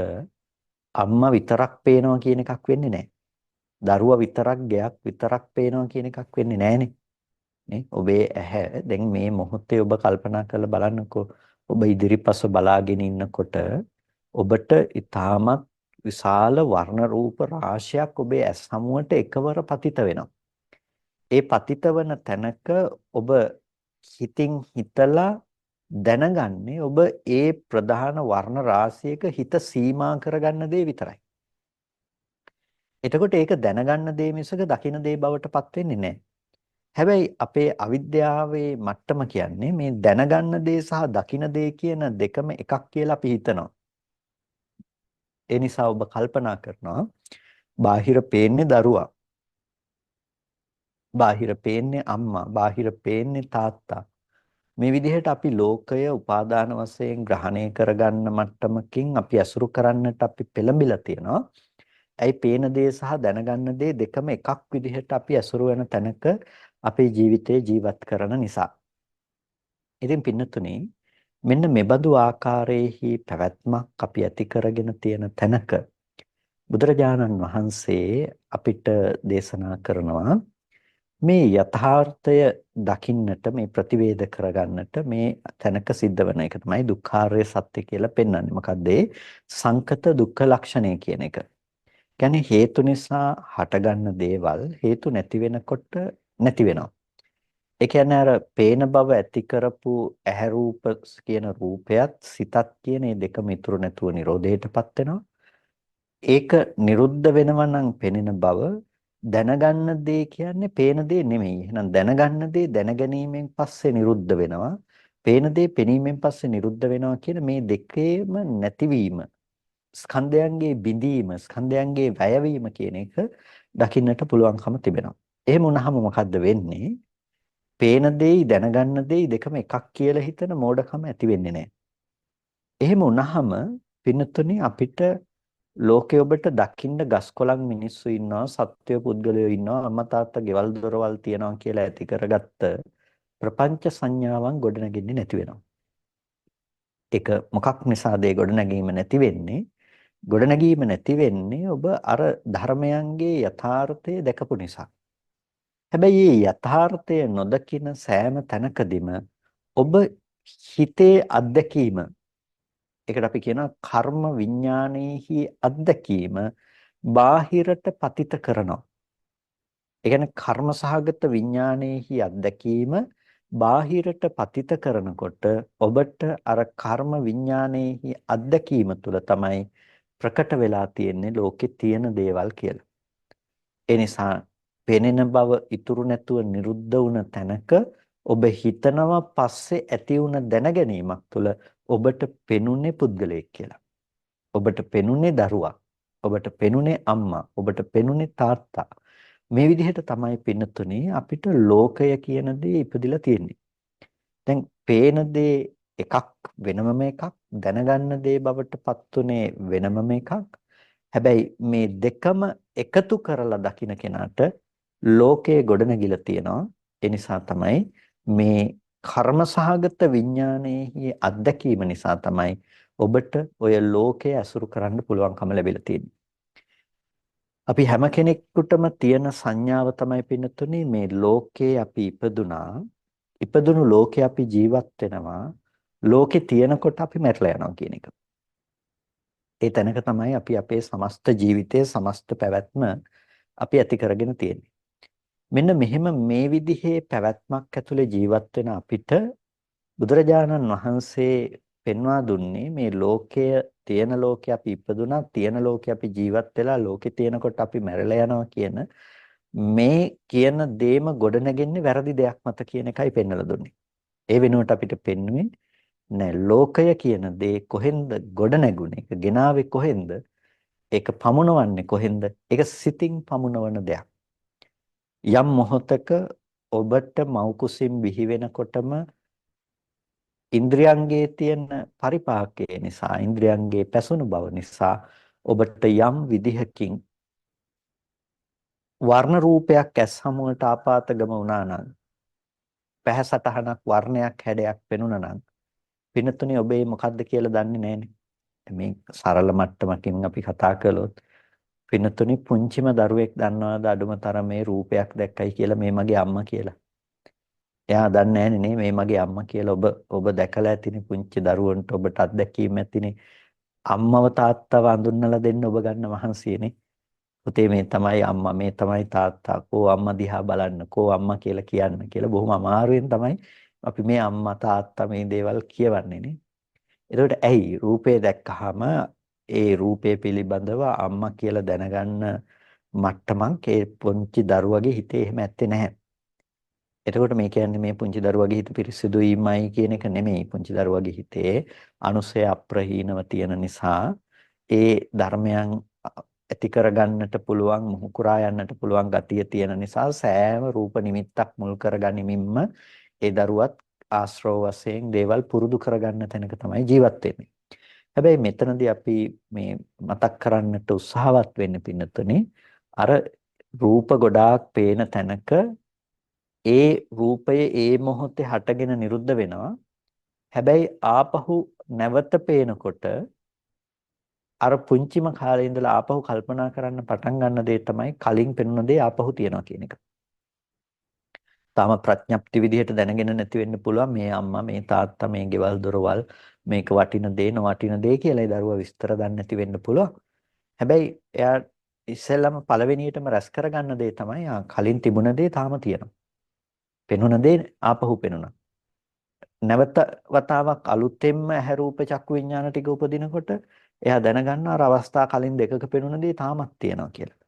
අම්මා විතරක් පේනවා කියන එකක් වෙන්නේ නැහැ. දරුවා විතරක් ගයක් විතරක් පේනවා කියන එකක් වෙන්නේ නැහනේ. නේ? ඔබේ ඇහැ දැන් මේ මොහොතේ ඔබ කල්පනා කරලා බලන්නකෝ. ඔබ ඉදිරිපස බලාගෙන ඉන්නකොට ඔබට ඊටමත් විශාල වර්ණ රූප රාශියක් ඔබේ ඇස් හමුවට එකවර පතිත වෙනවා. ඒ පතිත වන තැනක ඔබ හිතින් හිතලා දැනගන්නේ ඔබ ඒ ප්‍රධාන වර්ණ රාශියක හිත සීමා කරගන්න දේ විතරයි. එතකොට ඒක දැනගන්න දේ මිසක දකින්න දේ බවට පත් වෙන්නේ නැහැ. හැබැයි අපේ අවිද්‍යාවේ මට්ටම කියන්නේ මේ දැනගන්න දේ සහ දකින්න දේ කියන දෙකම එකක් කියලා අපි හිතනවා. ඒ නිසා ඔබ කල්පනා කරනවා බාහිර පේන්නේ දරුවා, බාහිර පේන්නේ අම්මා, බාහිර පේන්නේ තාත්තා. මේ විදිහට අපි ලෝකය උපාදාන වශයෙන් ග්‍රහණය කරගන්න මට්ටමකින් අපි අසුරු කරන්නට අපි පෙළඹිලා තියෙනවා. ඇයි පේන දේ සහ දැනගන්න දේ දෙකම එකක් විදිහට අපි අසුරු වෙන තැනක අපේ ජීවිතේ ජීවත් කරන නිසා. ඉතින් පින්නතුනි මෙන්න මෙබඳු ආකාරයේහි පැවැත්මක් අපි ඇති කරගෙන තියෙන තැනක බුදුරජාණන් වහන්සේ අපිට දේශනා කරනවා මේ යථාර්ථය දකින්නට මේ ප්‍රතිවේද කරගන්නට මේ තැනක සිද්ධ වෙන එක තමයි දුක්ඛාරය සත්‍ය කියලා පෙන්වන්නේ. මොකද සංකත දුක්ඛ ලක්ෂණය කියන එක. කියන්නේ හේතු නිසා හටගන්න දේවල් හේතු නැති වෙනකොට නැති වෙනවා. ඒ කියන්නේ අර පේන බව ඇති කරපු ඇහැ රූප කියන රූපයත් සිතත් කියන මේ දෙකම ඉතුරු නැතුව නිරෝධයටපත් වෙනවා. ඒක නිරුද්ධ වෙනවා නම් පෙනෙන බව දැනගන්න දේ කියන්නේ පේන දේ නෙමෙයි. එහෙනම් දැනගන්න දේ දැනගැනීමෙන් පස්සේ නිරුද්ධ වෙනවා. පේන දේ පෙනීමෙන් පස්සේ නිරුද්ධ වෙනවා කියන මේ දෙකේම නැතිවීම ස්කන්ධයන්ගේ බිඳීම ස්කන්ධයන්ගේ වැයවීම කියන එක දකින්නට පුළුවන්කම තිබෙනවා. එහෙම වුණාම මොකද්ද වෙන්නේ? පේන දෙයි දැනගන්න දෙයි දෙකම එකක් කියලා හිතන මෝඩකම ඇති වෙන්නේ නැහැ. එහෙම වුණාම පින්නතුනි අපිට ලෝකේ ඔබට දකින්න ගස්කොළන් මිනිස්සු ඉන්නවා, සත්වය පුද්ගලයෝ ඉන්නවා, අම්මා තාත්තා ගෙවල් දොරවල් තියනවා කියලා ඇති කරගත්ත ප්‍රපංච සංඥාවන් ගොඩනගින්නේ නැති වෙනවා. ඒක මොකක් නිසාද ඒ ගොඩනැගීම නැති වෙන්නේ? ගොඩනැගීම නැති වෙන්නේ ඔබ අර ධර්මයන්ගේ යථාර්ථය දැකපු නිසා. හැබැයි මේ යථාර්ථය නොදකින සෑම තැනකදීම ඔබ හිතේ අත්දැකීම ඒකට අපි කියනවා කර්ම විඥානයේහි අත්දැකීම බාහිරට පතිත කරනවා. ඒ කියන්නේ කර්ම සහගත විඥානයේහි අත්දැකීම බාහිරට පතිත කරනකොට ඔබට අර කර්ම විඥානයේහි අත්දැකීම තුළ තමයි ප්‍රකට වෙලා තියෙන්නේ ලෝකේ තියෙන දේවල් කියලා. ඒ නිසා පෙනෙන බව ඉතුරු නැතුව නිරුද්ධ වුණ තැනක ඔබ හිතනවා පස්සේ ඇති වුණ දැනගැනීමක් තුළ ඔබට පෙනුනේ පුද්ගලයෙක් කියලා. ඔබට පෙනුනේ දරුවා. ඔබට පෙනුනේ අම්මා. ඔබට පෙනුනේ තාත්තා. මේ විදිහට තමයි පින්නතුනේ අපිට ලෝකය කියන දේ ඉපදිලා තියෙන්නේ. දැන් පේන දේ එකක් වෙනමම එකක්, දැනගන්න දේ බවට පත්ුනේ වෙනමම එකක්. හැබැයි මේ දෙකම එකතු කරලා දකින්න කෙනාට ලෝකයේ ගොඩනැගිලා තියෙනවා. ඒ නිසා තමයි මේ කර්ම සහගත විඥානයේ අත්දැකීම නිසා තමයි ඔබට ඔය ලෝකයේ අසුරු කරන්න පුළුවන්කම ලැබිලා තියෙන්නේ. අපි හැම කෙනෙකුටම තියෙන සංඥාව තමයි පින්නතුනේ මේ ලෝකේ අපි ඉපදුනා. ඉපදුණු ලෝකේ අපි ජීවත් වෙනවා. ලෝකේ තියෙනකොට අපි මැරලා යනවා කියන එක. ඒ තැනක තමයි අපි අපේ සමස්ත ජීවිතයේ සමස්ත පැවැත්ම අපි ඇති කරගෙන තියෙන්නේ. මෙන්න මෙහෙම මේ විදිහේ පැවැත්මක් ඇතුලේ ජීවත් වෙන අපිට බුදුරජාණන් වහන්සේ පෙන්වා දුන්නේ මේ ලෝකය තියෙන ලෝකේ අපි ඉපදුනා, තියෙන ලෝකේ අපි ජීවත් වෙලා, ලෝකේ තියෙනකොට අපි මැරලා යනවා කියන මේ කියන දේම ගොඩනැගෙන්නේ වැරදි දෙයක් මත කියන එකයි පෙන්වලා දුන්නේ. ඒ වෙනුවට අපිට පෙන්වුවේ නෑ ලෝකය කියන දේ කොහෙන්ද ගොඩනැගුණේ? ඒක ගෙනාවේ කොහෙන්ද? ඒක පමුණවන්නේ කොහෙන්ද? ඒක සිතින් පමුණවන දෙයක්. යම් මොහොතක ඔබට මෞකුසින් බිහි වෙනකොටම ඉන්ද්‍රියන්ගේ තියෙන පරිපාකය නිසා, ඉන්ද්‍රියන්ගේ පැසුණු බව නිසා ඔබට යම් විදිහකින් වර්ණ රූපයක් ඇස් හමුවට ආපాతගම වුණා නම්, පැහැසටහනක් වර්ණයක් හැඩයක් පෙනුණා නම් පින්නතුනේ ඔබේ මොකද්ද කියලා දන්නේ නැහනේ. මේ සරල මට්ටමකින් අපි කතා කළොත් පින්නතුනේ පුංචිම දරුවෙක් දන්නවද අඩුම තරමේ රූපයක් දැක්කයි කියලා මේ මගේ අම්මා කියලා. එයා දන්නේ නැහනේ මේ මගේ අම්මා කියලා. ඔබ දැකලා ඇතිනේ පුංචි දරුවන්ට ඔබට අත්දැකීම් ඇතිනේ. අම්මව තාත්තව අඳුන්නලා දෙන්න ඔබ ගන්න මහන්සියනේ. පුතේ මේ තමයි අම්මා, මේ තමයි තාත්තා. කෝ අම්මා දිහා බලන්න, කෝ අම්මා කියලා කියන්න කියලා බොහොම අමාරුවෙන් තමයි අපි මේ අම්මා තාත්තා මේ දේවල් කියවන්නේ නේ. එතකොට ඇයි රූපේ දැක්කහම ඒ රූපේ පිළිබඳව අම්මා කියලා දැනගන්න මට්ටමක් ඒ පුංචි දරුවගේ හිතේ එහෙම ඇත්තේ නැහැ. එතකොට මේ කියන්නේ මේ පුංචි දරුවගේ හිත පිරිසිදුයිමයි කියන එක නෙමෙයි. පුංචි දරුවගේ හිතේ අනුසය අප්‍රහීනව තියෙන නිසා ඒ ධර්මයන් ඇති කරගන්නට පුළුවන් මුහුකුරා යන්නට පුළුවන් ගතිය තියෙන නිසා සෑම රූප නිමිත්තක් මුල් කරගනිමින්ම ඒ දරුවත් ආශ්‍රව වශයෙන් දේවල් පුරුදු කරගන්න තැනක තමයි ජීවත් වෙන්නේ. හැබැයි මෙතනදී අපි මේ මතක් කරන්නට උත්සාහවත් වෙන්න පින්නතුනේ අර රූප ගොඩාක් පේන තැනක ඒ රූපය ඒ මොහොතේ හටගෙන නිරුද්ධ වෙනවා. හැබැයි ආපහු නැවත පේනකොට අර පුංචිම කාලේ ඉඳලා ආපහු කල්පනා කරන්න පටන් ගන්න දේ තමයි කලින් පෙනුන දේ ආපහු තියනවා කියන එක. තාම ප්‍රඥප්ති විදිහට දැනගෙන නැති වෙන්න පුළුවන් මේ අම්මා මේ තාත්තා මේ ගෙවල් දොරවල් මේක වටින දේ නොවටින දේ කියලා ඒ දරුවා විස්තර දන්නේ නැති වෙන්න පුළුවන්. හැබැයි එයා ඉස්සෙල්ලම පළවෙනියටම රැස් කරගන්න දේ තමයි කලින් තිබුණ දේ තාම තියෙනවා. පෙනුන දේ ආපහු පෙනුණා. නැවත වතාවක් අලුතෙන්ම ඇහැ රූප චක්කු විඥාන ටික උපදිනකොට එයා දැනගන්නවා අර අවස්ථා කලින් දෙකක පෙනුන දේ තාමත් තියෙනවා කියලා.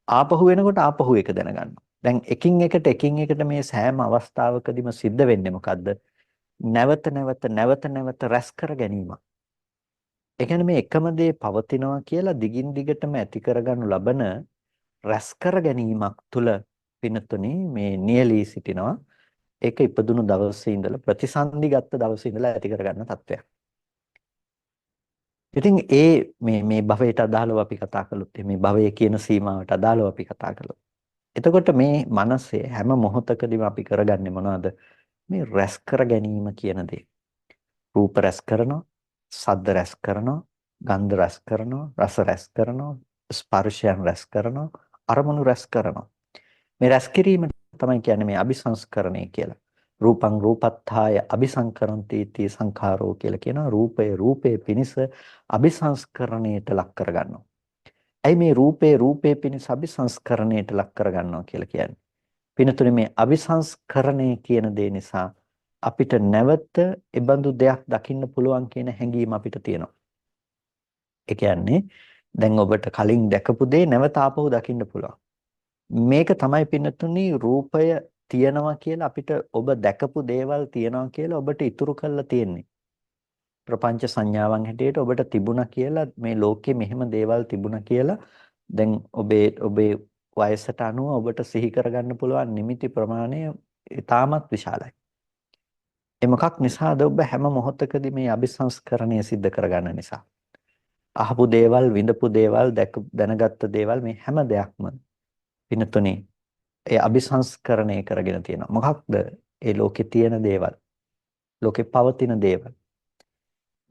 ආපහු වෙනකොට ආපහු එක දැනගන්නවා. දැන් එකින් එකට මේ සෑම අවස්ථාවකදීම සිද්ධ වෙන්නේ මොකද්ද? නැවත රැස් කර ගැනීමක්. ඒ කියන්නේ මේ එකම දේ පවතිනවා කියලා දිගින් දිගටම ඇති කරගනු ලබන රැස් කර ගැනීමක් තුල පිනතුනේ මේ නියලී සිටිනවා. ඒක ඉපදුණු දවසේ ඉඳලා ප්‍රතිසන්දි ගත්ත දවසේ ඉඳලා ඇති කරගන්න තත්වයක්. ඉතින් මේ භවයට අදාළව අපි කතා කළොත් මේ භවය කියන සීමාවට අදාළව අපි කතා කළොත්. එතකොට මේ මනසේ හැම මොහොතකදීම අපි කරගන්නේ මොනවද? මේ රැස් කර ගැනීම කියන දේ. රූප රැස් කරනවා, ශබ්ද රැස් කරනවා, ගන්ධ රැස් කරනවා, රස රැස් කරනවා, ස්පර්ශයන් රැස් කරනවා, අරමුණු රැස් කරනවා. මේ රැස් කිරීම තමයි කියන්නේ මේ අபிසංස්කරණය කියලා. රූපං රූපත්ථාය අபிසංකරන්ති इति සංඛාරෝ කියලා කියනවා. රූපේ පිනිස අபிසංස්කරණයට ලක් කරගන්නවා. ඇයි මේ රූපේ පිනිස අபிසංස්කරණයට ලක් කරගන්නවා කියලා කියන්නේ? පිනතුනේ මේ අபிසංස්කරණය කියන දේ නිසා අපිට නැවත ඒබඳු දෙයක් දකින්න පුළුවන් කියන හැඟීම අපිට තියෙනවා. ඒ කියන්නේ දැන් ඔබට කලින් දැකපු දේ නැවත ආපහු දකින්න පුළුවන්. මේක තමයි පින්නතුනි රූපය තියනවා කියලා අපිට ඔබ දැකපු දේවල් තියනවා කියලා ඔබට ඉතුරු කරලා තියෙන්නේ. ප්‍රපංච සංඥාවන් හැටියට ඔබට තිබුණා කියලා මේ ලෝකේ මෙහෙම දේවල් තිබුණා කියලා දැන් ඔබේ වයසට අනුව ඔබට සිහි කරගන්න පුළුවන් නිමිති ප්‍රමාණය ඉතාමත් විශාලයි. ඒ මොකක් නිසාද ඔබ හැම මොහොතකදී මේ අபிසංස්කරණය සිද්ධ කරගන්න නිසා. අහපු දේවල්, විඳපු දේවල්, දැනගත්ත දේවල් මේ හැම දෙයක්ම පිනතුනේ ඒ අபிසංස්කරණය කරගෙන තියෙනවා. මොකක්ද? ඒ ලෝකේ තියෙන දේවල්. ලෝකේ පවතින දේවල්.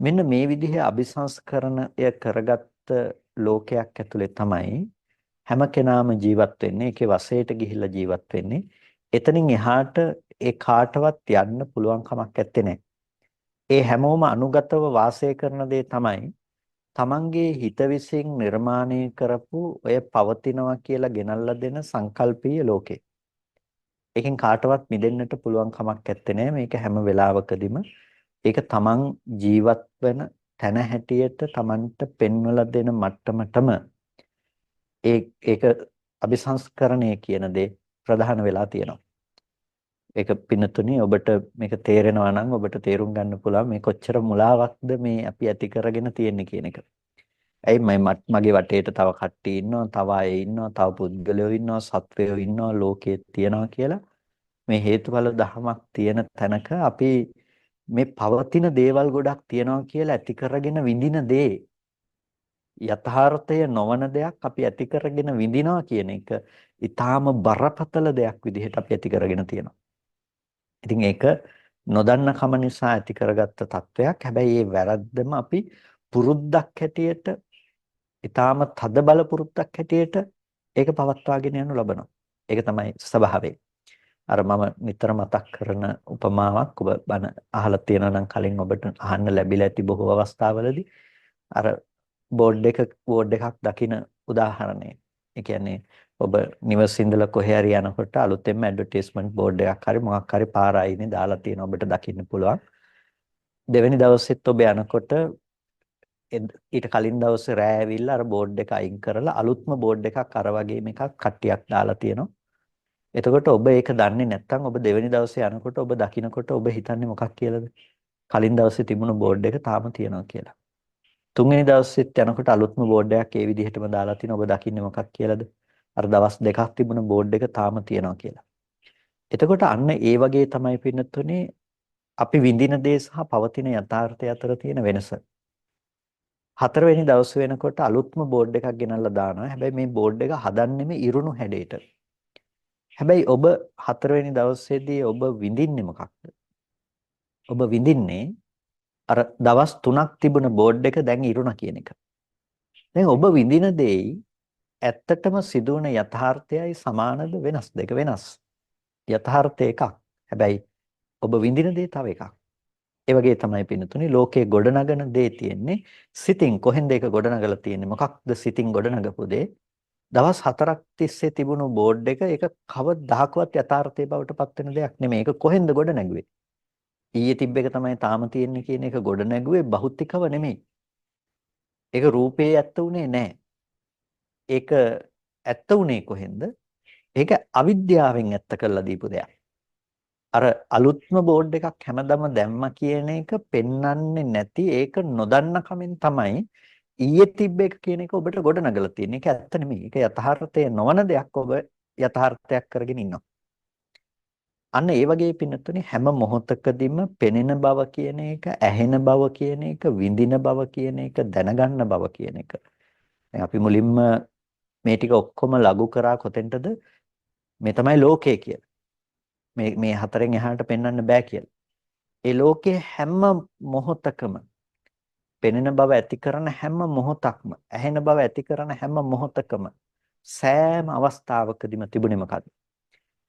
මෙන්න මේ විදිහේ අபிසංස්කරණය කරගත්ත ලෝකයක් ඇතුලේ තමයි හැම කෙනාම ජීවත් වෙන්නේ. ඒකේ වශයට ගිහිල්ලා ජීවත් වෙන්නේ. එතනින් එහාට ඒ කාටවත් යන්න පුළුවන් කමක් නැත්තේ. ඒ හැමෝම අනුගතව වාසය කරන දේ තමයි තමන්ගේ හිත විසින් නිර්මාණය කරපු ඔය පවතිනවා කියලා ගෙනල්ලා දෙන සංකල්පීය ලෝකේ. ඒකෙන් කාටවත් මිදෙන්නට පුළුවන් කමක් නැත්තේ. මේක හැම වෙලාවකදීම ඒක තමන් ජීවත් වෙන තැන හැටියට තමන්ට පෙන්වලා දෙන මට්ටමටම ඒක අபிසංස්කරණය කියන දේ ප්‍රධාන වෙලා තියෙනවා. ඒක පින්නතුනේ ඔබට මේක තේරෙනවා නම් ඔබට තේරුම් ගන්න පුළුවන් මේ කොච්චර මුලාවක්ද මේ අපි ඇති කරගෙන තියෙන්නේ කියන එක. ඇයි මගේ වටේට තව කට්ටිය ඉන්නවා, තව අය ඉන්නවා, තව පුද්ගලයෝ ඉන්නවා, සත්වයෝ ඉන්නවා, ලෝකයේ තියනවා කියලා මේ හේතුඵල ධමයක් තියෙන තැනක අපි මේ පවතින දේවල් ගොඩක් තියනවා කියලා ඇති කරගෙන විඳින දේ යථාර්ථය නොවන දෙයක් අපි ඇති කරගෙන විඳිනවා කියන එක ඊටාම බරපතල දෙයක් විදිහට අපි ඇති කරගෙන තියෙනවා. ඉතින් ඒක නොදන්න කම නිසා ඇති කරගත්ත තත්වයක්. හැබැයි ඒ වැරද්දම අපි පුරුද්දක් හැටියට ඊටාම තද බල පුරුද්දක් හැටියට ඒක පවත්වාගෙන යනු ලබනවා. ඒක තමයි ස්වභාවය. අර මම නිතර මතක් කරන උපමාවක් ඔබ බණ අහලා තියෙනවා නම් කලින් ඔබට අහන්න ලැබිලා ඇති බොහෝ අවස්ථාවලදී අර බෝඩ් එකක් දකින උදාහරණය. ඒ කියන්නේ ඔබ නිවසේ ඉඳලා කොහේ හරි යනකොට අලුතෙන්ම ඇඩ්වර්ටයිස්මන්ට් බෝඩ් එකක් හරි මොකක් හරි පාර අයිනේ දාලා තියෙන ඔබට දකින්න පුළුවන්. දෙවෙනි දවසෙත් ඔබ යනකොට ඊට කලින් දවසේ රෑ ඇවිල්ලා අර බෝඩ් එක අයින් කරලා අලුත්ම බෝඩ් එකක් අර වගේම එකක් කට්ටියක් දාලා තියෙනවා. එතකොට ඔබ ඒක දන්නේ නැත්නම් ඔබ දෙවෙනි දවසේ යනකොට ඔබ දකින්නකොට ඔබ හිතන්නේ මොකක් කියලාද? කලින් දවසේ තිබුණු බෝඩ් එක තාම තියෙනවා කියලා. තුන්වෙනි දවසෙත් යනකොට අලුත්ම බෝඩ් එකක් ඒ විදිහටම දාලා තිනවා. ඔබ දකින්නේ මොකක් කියලාද? අර දවස් දෙකක් තිබුණ බෝඩ් එක තාම තියෙනවා කියලා. එතකොට අන්න ඒ වගේ තමයි පින්නතුනේ අපි විඳින දේ සහ පවතින යථාර්ථය අතර තියෙන වෙනස. හතරවෙනි දවස් වෙනකොට අලුත්ම බෝඩ් එකක් ගෙනල්ලා දානවා. හැබැයි මේ බෝඩ් එක හදන්නෙම ඉරුණු හැඩයට. හැබැයි ඔබ හතරවෙනි දවසේදී ඔබ විඳින්නේ මොකක්ද? ඔබ විඳින්නේ අර දවස් 3ක් තිබුණ බෝඩ් එක දැන් ඉරුණා කියන එක. දැන් ඔබ විඳින දෙයි ඇත්තටම සිදුවන යථාර්ථයයි සමානද වෙනස් දෙක වෙනස්. යථාර්ථය එකක්. හැබැයි ඔබ විඳින දේ තව එකක්. ඒ වගේ තමයි පින්නතුනේ ලෝකයේ ගොඩනගන දේ තියෙන්නේ සිතින්. කොහෙන්ද ඒක ගොඩනගලා තියෙන්නේ? මොකක්ද සිතින් ගොඩනගපු දේ? දවස් 4ක් තිස්සේ තිබුණු බෝඩ් එක ඒක කවදාකවත් යථාර්ථයේ බවට පත් වෙන දෙයක් නෙමෙයි. ඒක කොහෙන්ද ගොඩනැගුවේ? ඊයේ තිබ්බ එක තමයි තාම තියෙන්නේ කියන එක ගොඩනැගුවේ භෞතිකව නෙමෙයි. ඒක රූපේ ඇත්ත උනේ නැහැ. ඒක ඇත්ත උනේ කොහෙන්ද? ඒක අවිද්‍යාවෙන් ඇත්ත කරලා දීපු දෙයක්. අර අලුත්ම බෝඩ් එකක් හැමදම දැම්මා කියන එක පෙන්වන්නේ නැති ඒක නොදන්න කමෙන් තමයි ඊයේ තිබ්බ එක කියන එක ඔබට ගොඩනගලා තියෙන්නේ. ඒක ඇත්ත නෙමෙයි. ඒක යථාර්ථය නොවන දෙයක් ඔබ යථාර්ථයක් කරගෙන ඉන්නවා. අන්න ඒ වගේ පින්නතුනේ හැම මොහොතකදීම පෙනෙන බව කියන එක, ඇහෙන බව කියන එක, විඳින බව කියන එක, දැනගන්න බව කියන එක. දැන් අපි මුලින්ම මේ ටික ඔක්කොම ලඝු කරා කොතෙන්ටද? මේ තමයි ලෝකය කියලා. මේ හතරෙන් එහාට පෙන්වන්න බෑ කියලා. ඒ ලෝකයේ හැම මොහොතකම පෙනෙන බව ඇති කරන හැම මොහොතක්ම, ඇහෙන බව ඇති කරන හැම මොහොතකම සෑම අවස්ථාවකදීම තිබුණේ මොකද්ද?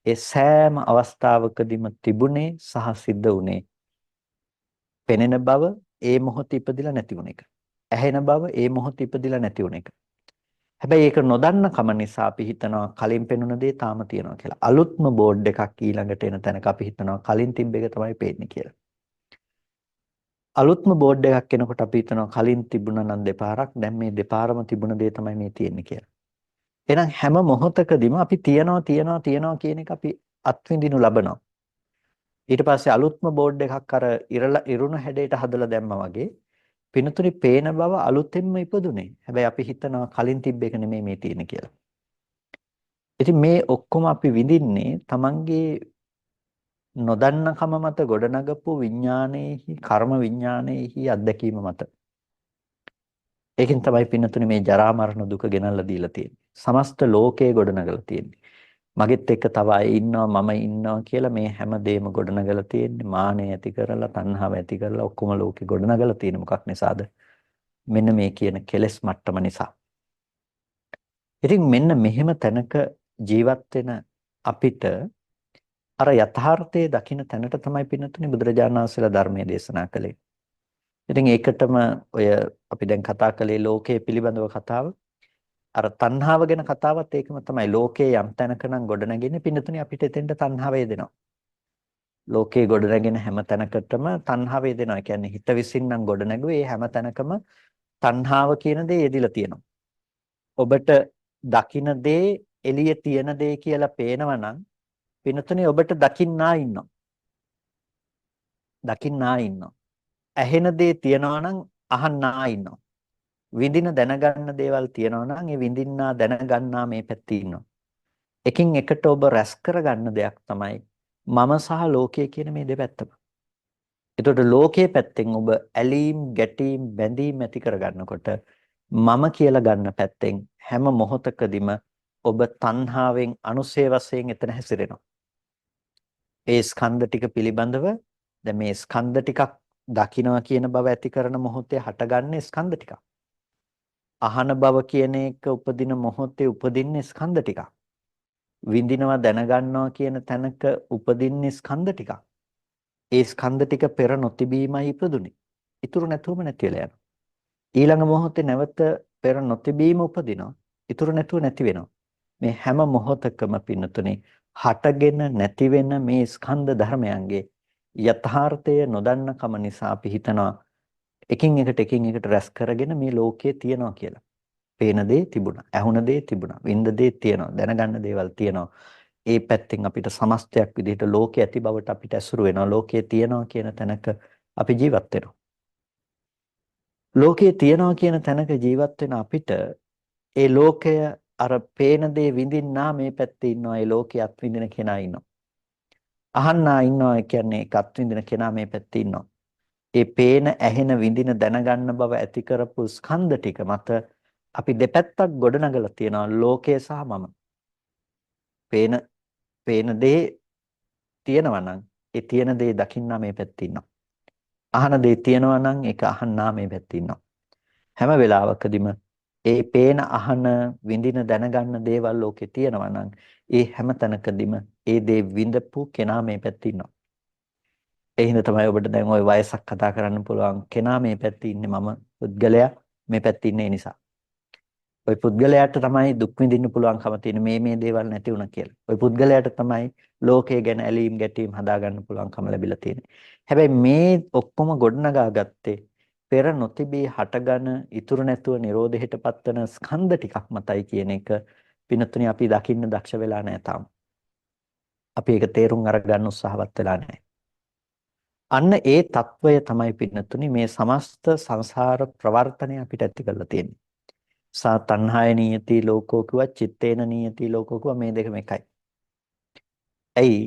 ඒ සෑම අවස්ථාවකදීම තිබුණේ සහ සිද්ධ වුණේ පෙනෙන බව ඒ මොහොතේ ඉපදිලා නැති වුණ එක. ඇහෙන බව ඒ මොහොතේ ඉපදිලා නැති වුණ එක. හැබැයි ඒක නොදන්න කම නිසා අපි හිතනවා කලින් පෙනුන දේ තාම තියෙනවා කියලා. අලුත්ම බෝඩ් එකක් ඊළඟට එන තැනක අපි හිතනවා කලින් තිබ්බ එක තමයි පේන්නේ කියලා. අලුත්ම බෝඩ් එකක් එනකොට අපි හිතනවා කලින් තිබුණා නම් දෙපාරක් දැන් මේ දෙපාරම තිබුණ දේ තමයි මේ තියෙන්නේ කියලා. එහෙනම් හැම මොහොතකදීම අපි තියනවා කියන එක අපි අත්විඳිනු ලබනවා. ඊට පස්සේ අලුත්ම බෝඩ් එකක් අර ඉරුණු හැඩයට හදලා දැම්මා වගේ පිනතුනි පේන බව අලුතෙන්ම ඉපදුනේ. හැබැයි අපි හිතනවා කලින් තිබ්බ එක නෙමෙයි මේ තියෙන්නේ කියලා. ඉතින් මේ ඔක්කොම අපි විඳින්නේ තමන්ගේ නොදන්නකම මත ගොඩනගපු විඥානයේහි කර්ම විඥානයේහි අත්දැකීම මත. ඒකෙන් තමයි පින්නතුනි මේ ජරා මරණ දුක ගෙනල්ලා දීලා තියෙන්නේ. සමස්ත ලෝකේ ගොඩනගලා තියෙන්නේ. මගෙත් එක්ක තව අය ඉන්නවා මම ඉන්නවා කියලා මේ හැම දෙයක්ම ගොඩනගලා තියෙන්නේ. මානය ඇති කරලා තණ්හාව ඇති කරලා ඔක්කොම ලෝකේ ගොඩනගලා තියෙන මොකක් නිසාද? මෙන්න මේ කියන කෙලෙස් මට්ටම නිසා. ඉතින් මෙන්න මෙහෙම තැනක ජීවත් වෙන අපිට අර යථාර්ථයේ දකින්න තැනට තමයි පින්නතුනේ බුදුරජාණන් වහන්සේලා ධර්මයේ දේශනා කළේ. ඉතින් ඒකටම ඔය අපි දැන් කතා කළේ ලෝකයේ පිළිබඳව කතාව. අර තණ්හාව ගැන කතාවත් ඒකම තමයි. ලෝකයේ යම් තැනක නම් ගොඩනගින්නේ පින්නතුනේ අපිට එතෙන්ට තණ්හාව වේදෙනවා. ලෝකයේ ගොඩනගෙන හැම තැනකටම තණ්හාව වේදෙනවා. ඒ කියන්නේ හිත විසින් නම් ගොඩනගුවේ හැම තැනකම තණ්හාව කියන දේ යෙදිලා තියෙනවා. ඔබට දකින දේ එළියේ තියෙන දේ කියලා පේනවා නම් පින්නතුනේ ඔබට දකින්නා ඉන්නවා. දකින්නා ඉන්නවා. ඇහෙන දේ තියෙනවා නම් අහන්නා ඉන්නවා. විඳින දැනගන්න දේවල් තියෙනවා නම් ඒ විඳින්නා දැනගන්නා මේ පැත්තේ ඉන්නවා. එකින් එකට ඔබ රැස් කරගන්න දෙයක් තමයි මම සහ ලෝකය කියන මේ දෙපැත්තම. එතකොට ලෝකයේ පැත්තෙන් ඔබ ඇලීම්, ගැටීම්, බැඳීම් ඇති කරගන්නකොට මම කියලා ගන්න පැත්තෙන් හැම මොහොතකදීම ඔබ තණ්හාවෙන් අනුසය වශයෙන් එතන හැසිරෙනවා. ඒ ස්කන්ධ ටික පිළිබඳව දැන් මේ ස්කන්ධ ටිකක් දකින්නවා කියන බව ඇති කරන මොහොතේ හටගන්නේ ස්කන්ධ ටිකක්. අහන බව කියන එක උපදින මොහොතේ උපදින්නේ ස්කන්ධ ටිකක්. විඳිනවා දැනගන්නවා කියන තැනක උපදින්නේ ස්කන්ධ ටිකක්. ඒ ස්කන්ධ ටික පෙර නොතිබීමයි ඉපදුනේ. ඉතුරු නැතුවම නැති වෙලා යනවා. ඊළඟ මොහොතේ නැවත පෙර නොතිබීම උපදිනවා. ඉතුරු නැතුව නැති වෙනවා. මේ හැම මොහොතකම පින්නතුනේ හටගෙන නැති වෙන මේ ස්කන්ධ ධර්මයන්ගේ යථාර්ථය නොදන්නකම නිසා අපි හිතනවා එකින් එකට රැස් කරගෙන මේ ලෝකයේ තියනවා කියලා. පේන දේ තිබුණා, ඇහුණ දේ තිබුණා, විඳ දේ තියෙනවා, දැනගන්න දේවල් තියෙනවා. ඒ පැත්තෙන් අපිට සමස්තයක් විදිහට ලෝකයේ ඇති බවට අපිට ඇසුරු වෙනවා. ලෝකයේ තියනවා කියන තැනක අපි ජීවත් වෙනවා. ලෝකයේ තියනවා කියන තැනක ජීවත් වෙන අපිට ඒ ලෝකය අර පේන දේ විඳින්නා මේ පැත්තේ ඉන්නවා. ඒ ලෝකයේ අත්විඳින කෙනා ඉන්නවා. අහන්නා ඉන්නවා කියන්නේ ඒක අත්විඳින කෙනා මේ පැත්තේ ඉන්නවා. ඒ පේන, ඇහෙන, විඳින, දැනගන්න බව ඇති කරපු ස්කන්ධ ටික මත අපි දෙපැත්තක් ගොඩනගලා තියෙනවා ලෝකය සහ මම. පේන දේ තියෙනවා නම් ඒ තියෙන දේ දකින්නා මේ පැත්තේ ඉන්නවා. අහන දේ තියෙනවා නම් ඒක අහන්නා මේ පැත්තේ ඉන්නවා. හැම වෙලාවකදීම ඒ පේන, අහන, විඳින, දැනගන්න දේවල් ලෝකේ තියෙනවා නම් ඒ හැම තැනකදීම ඒ දේ විඳපු කෙනා මේ පැත්තේ ඉන්නවා. ඒ හින්දා තමයි ඔබට දැන් ওই වයසක් කතා කරන්න පුළුවන් කෙනා මේ පැත්තේ ඉන්නේ මම පුද්ගලයා මේ පැත්තේ ඉන්නේ නිසා. ওই පුද්ගලයාට තමයි දුක් විඳින්න පුළුවන්කම තියෙන මේ දේවල් නැති වුණා කියලා. ওই පුද්ගලයාට තමයි ලෝකය ගැන ඇලීම් ගැටීම් හදාගන්න පුළුවන්කම ලැබිලා තියෙන්නේ. හැබැයි මේ ඔක්කොම ගොඩනගා ගත්තේ පෙර නොතිබී හටගෙන ඉතුරු නැතුව නිරෝධයට පත්වන ස්කන්ධ ටිකක් මතයි කියන එක පිනතුනි අපි දකින්න දක්ෂ වෙලා නැහැ තාම. අපි ඒක තේරුම් අරගන්න උත්සාහවත් වෙලා නැහැ. අන්න ඒ తত্ত্বය තමයි පිනතුනි මේ සමස්ත සංසාර ප්‍රවර්තනය අපිට ඇති කරලා තියෙන්නේ. සා තණ්හාය නියති ලෝකෝ කිව්වා චිත්තේන නියති ලෝකෝ කිව්වා මේ දෙකම එකයි. ඇයි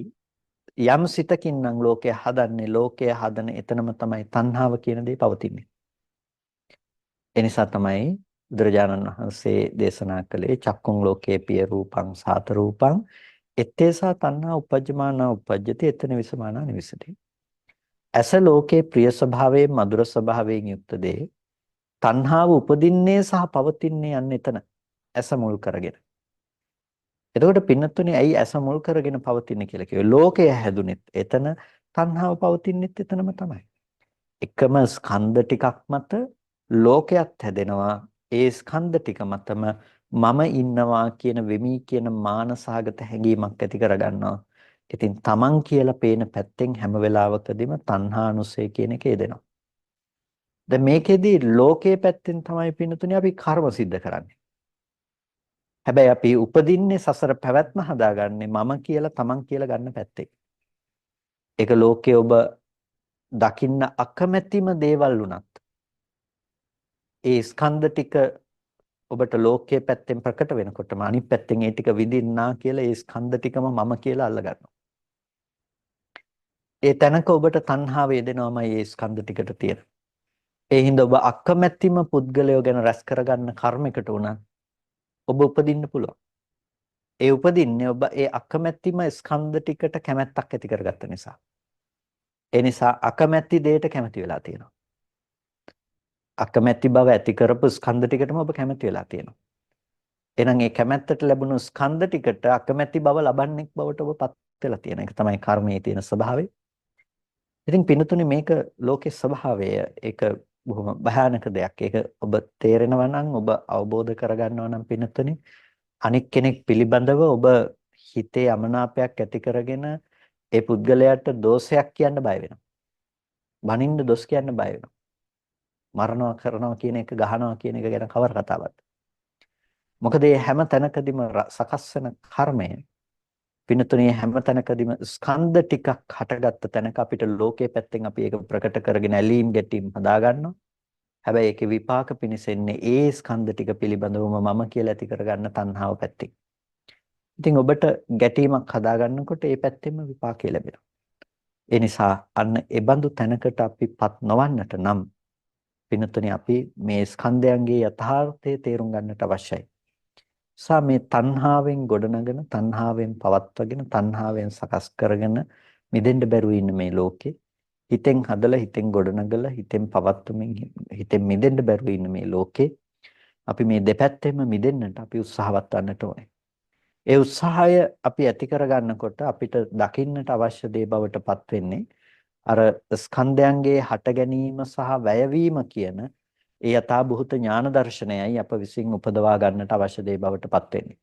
යම් සිතකින් නම් ලෝකය හදන්නේ ලෝකය හදන එතනම තමයි තණ්හාව කියන දේ පවතින්නේ. ඒ නිසා තමයි බුදුරජාණන් වහන්සේ දේශනා කළේ චක්කුං ලෝකේ පිය රූපං සාත රූපං එත්තේසා තණ්හා උපජ්ජමානා උපජ්ජති එතන විසමානා නිවිසති. ඇස ලෝකේ ප්‍රිය ස්වභාවයෙන් මధుර ස්වභාවයෙන් යුක්ත දේ තණ්හාව උපදින්නේ සහ පවතින්නේ යන්නේ එතන ඇස මුල් කරගෙන. එතකොට පින්නතුනේ ඇයි ඇස මුල් කරගෙන පවතින්නේ කියලා කිව්වේ? ලෝකය හැදුනෙත් එතන තණ්හාව පවතින්නෙත් එතනම තමයි. එකම ස්කන්ධ ටිකක් මත ලෝකයක් හැදෙනවා. ඒ ස්කන්ධ ටික මතම මම ඉන්නවා කියන වෙමි කියන මානසහගත හැඟීමක් ඇති කරගන්නවා. ඉතින් තමන් කියලා පේන පැත්තෙන් හැම වෙලාවකදීම තණ්හානුසය කියන එක එදෙනවා. දැන් මේකෙදි ලෝකයේ පැත්තෙන් තමයි පින්නතුනේ අපි කර්ම සිද්ධ කරන්නේ. හැබැයි අපි උපදින්නේ සසර පැවැත්ම හදාගන්නේ මම කියලා තමන් කියලා ගන්න පැත්තේ. ඒක ලෝකයේ ඔබ දකින්න අකමැතිම දේවල් වුණත් ඒ ස්කන්ධ ටික ඔබට ලෝකයේ පැත්තෙන් ප්‍රකට වෙනකොටම අනිත් පැත්තෙන් ඒ ටික විඳින්නා කියලා ඒ ස්කන්ධ ටිකම මම කියලා අල්ලගන්නවා. ඒ තැනක ඔබට තණ්හාව යෙදෙනවමයි ඒ ස්කන්ධ ටිකට තියෙන. ඒ හින්දා ඔබ අකමැතිම පුද්ගලයෝ ගැන රැස් කරගන්න කර්මයකට උනත් ඔබ උපදින්න පුළුවන්. ඒ උපදින්නේ ඔබ ඒ අකමැතිම ස්කන්ධ ටිකට කැමැත්තක් ඇති කරගත්ත නිසා. ඒ නිසා අකමැති දෙයට කැමති වෙලා තියෙනවා. අකමැති බව ඇති කරපු ස්කන්ධ ටිකටම ඔබ කැමති වෙලා තියෙනවා. එහෙනම් ඒ කැමැත්තට ලැබුණු ස්කන්ධ ටිකට අකමැති බව ලබන්නේ බවට ඔබ පත් වෙලා තියෙන එක තමයි කර්මයේ තියෙන ස්වභාවය. ඉතින් පින්නතුනේ මේක ලෝකේ ස්වභාවය. ඒක බොහොම භයානක දෙයක්. ඒක ඔබ තේරෙනවා නම් ඔබ අවබෝධ කරගන්නවා නම් පින්නතුනේ අනික් කෙනෙක් පිළිබඳව ඔබ හිතේ අමනාපයක් ඇති කරගෙන ඒ පුද්ගලයාට දෝෂයක් කියන්න බය වෙනවා. බනින්න දොස් කියන්න බය වෙනවා. මරණවා කරනවා කියන එක ගහනවා කියන එක ගැන කවර කතාවක්ද? මොකද මේ හැම තැනකදීම සකස් වෙන කර්මය පින්නතුනේ හැම තැනකදීම ස්කන්ධ ටිකක් හටගත්ත තැනක අපිට ලෝකයේ පැත්තෙන් අපි ඒක ප්‍රකට කරගෙන ඇලීම් ගැටීම් හදා ගන්නවා. හැබැයි ඒකේ විපාක පිණිසෙන්නේ ඒ ස්කන්ධ ටික පිළිබඳවම මම කියලා ඇති කරගන්න තණ්හාව පැත්තෙන්. ඉතින් ඔබට ගැටීමක් හදා ගන්නකොට ඒ පැත්තෙම විපාකය ලැබෙනවා. ඒ නිසා අන්න ඒ බඳු තැනකට අපිපත් නොවන්නට නම් පින්නතුනේ අපි මේ ස්කන්ධයන්ගේ යථාර්ථය තේරුම් ගන්නට අවශ්‍යයි. මේ තණ්හාවෙන් ගොඩනගෙන තණ්හාවෙන් පවත්වගෙන තණ්හාවෙන් සකස් කරගෙන මිදෙන්න බැරුව ඉන්න මේ ලෝකේ හිතෙන් හදලා හිතෙන් ගොඩනගලා හිතෙන් පවත්වමින් හිතෙන් මිදෙන්න බැරුව ඉන්න මේ ලෝකේ අපි මේ දෙපැත්තෙම මිදෙන්නට අපි උත්සාහවත් වන්නට ඕනේ. ඒ උත්සාහය අපි ඇති කරගන්නකොට අපිට දකින්නට අවශ්‍ය දේ බවට පත් වෙන්නේ අර ස්කන්ධයන්ගේ හට ගැනීම සහ වැයවීම කියන ඒ යථාභූත ඥාන දර්ශනයයි අප විසින් උපදවා ගන්නට අවශ්‍ය දේ බවට පත් වෙන්නේ.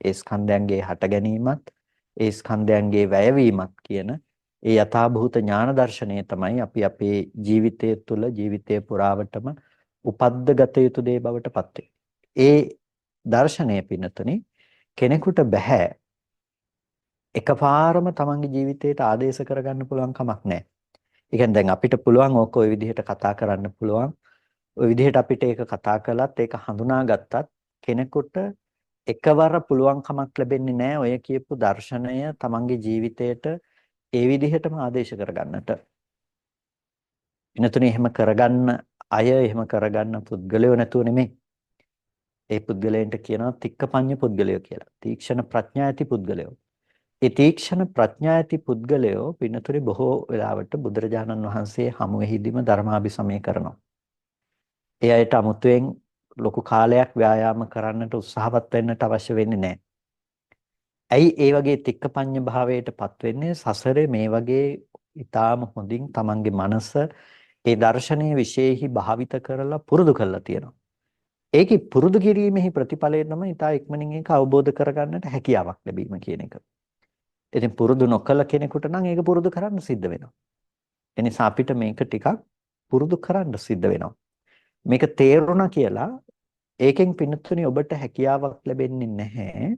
ඒ ස්කන්ධයන්ගේ හට ගැනීමත් ඒ ස්කන්ධයන්ගේ වැයවීමත් කියන ඒ යථාභූත ඥාන දර්ශනය තමයි අපි අපේ ජීවිතය තුළ ජීවිතය පුරාවටම උපද්දගත යුතු දේ බවට පත් ඒ දර්ශනය පින්නතුනි කෙනෙකුට බෑ එකපාරම තමන්ගේ ජීවිතයට ආදේශ කරගන්න පුළුවන් කමක් නැහැ. ඒ කියන්නේ දැන් අපිට පුළුවන් ඕක ওই විදිහට කතා කරන්න පුළුවන්. ওই විදිහට අපිට ඒක කතා කළත් ඒක හඳුනාගත්තත් කෙනෙකුට එකවර පුළුවන් කමක් ලැබෙන්නේ නැහැ ඔය කියපු දර්ශනය තමන්ගේ ජීවිතයට ඒ විදිහටම ආදේශ කරගන්නට. එනතුනේ එහෙම කරගන්න අය එහෙම කරගන්න පුද්ගලයෝ නැතුව නෙමෙයි. ඒ පුද්ගලයන්ට කියනවා තික්කපඤ්ඤ පුද්ගලයෝ කියලා. තීක්ෂණ ප්‍රඥා ඇති පුද්ගලයෝ. ඒ තීක්ෂණ ප්‍රඥා ඇති පුද්ගලයෝ පින්නතුනේ බොහෝ වෙලාවට බුදුරජාණන් වහන්සේ හමුවෙහිදීම ධර්මාභිසමය කරනවා. ඒ අයට අමුතුවෙන් ලොකු කාලයක් ව්‍යායාම කරන්නට උත්සාහවත් වෙන්නට අවශ්‍ය වෙන්නේ නැහැ. ඇයි ඒ වගේ තික්කපඤ්ඤ භාවයටපත් වෙන්නේ? සසරේ මේ වගේ ඊටාම හොඳින් තමන්ගේ මනස ඒ දර්ශනීය විශේෂෙහි භාවිත කරලා පුරුදු කරලා තියෙනවා. ඒකේ පුරුදු කිරීමෙහි ප්‍රතිඵලය තමයි ඊටා ඉක්මනින් ඒක අවබෝධ කරගන්නට හැකියාවක් ලැබීම කියන එක. ඉතින් පුරුදු නොකළ කෙනෙකුට නම් ඒක පුරුදු කරන්න සිද්ධ වෙනවා. ඒ නිසා අපිට මේක ටිකක් පුරුදු කරන්න සිද්ධ වෙනවා. මේක තේරුණා කියලා ඒකෙන් පින්නතුනේ ඔබට හැකියාවක් ලැබෙන්නේ නැහැ.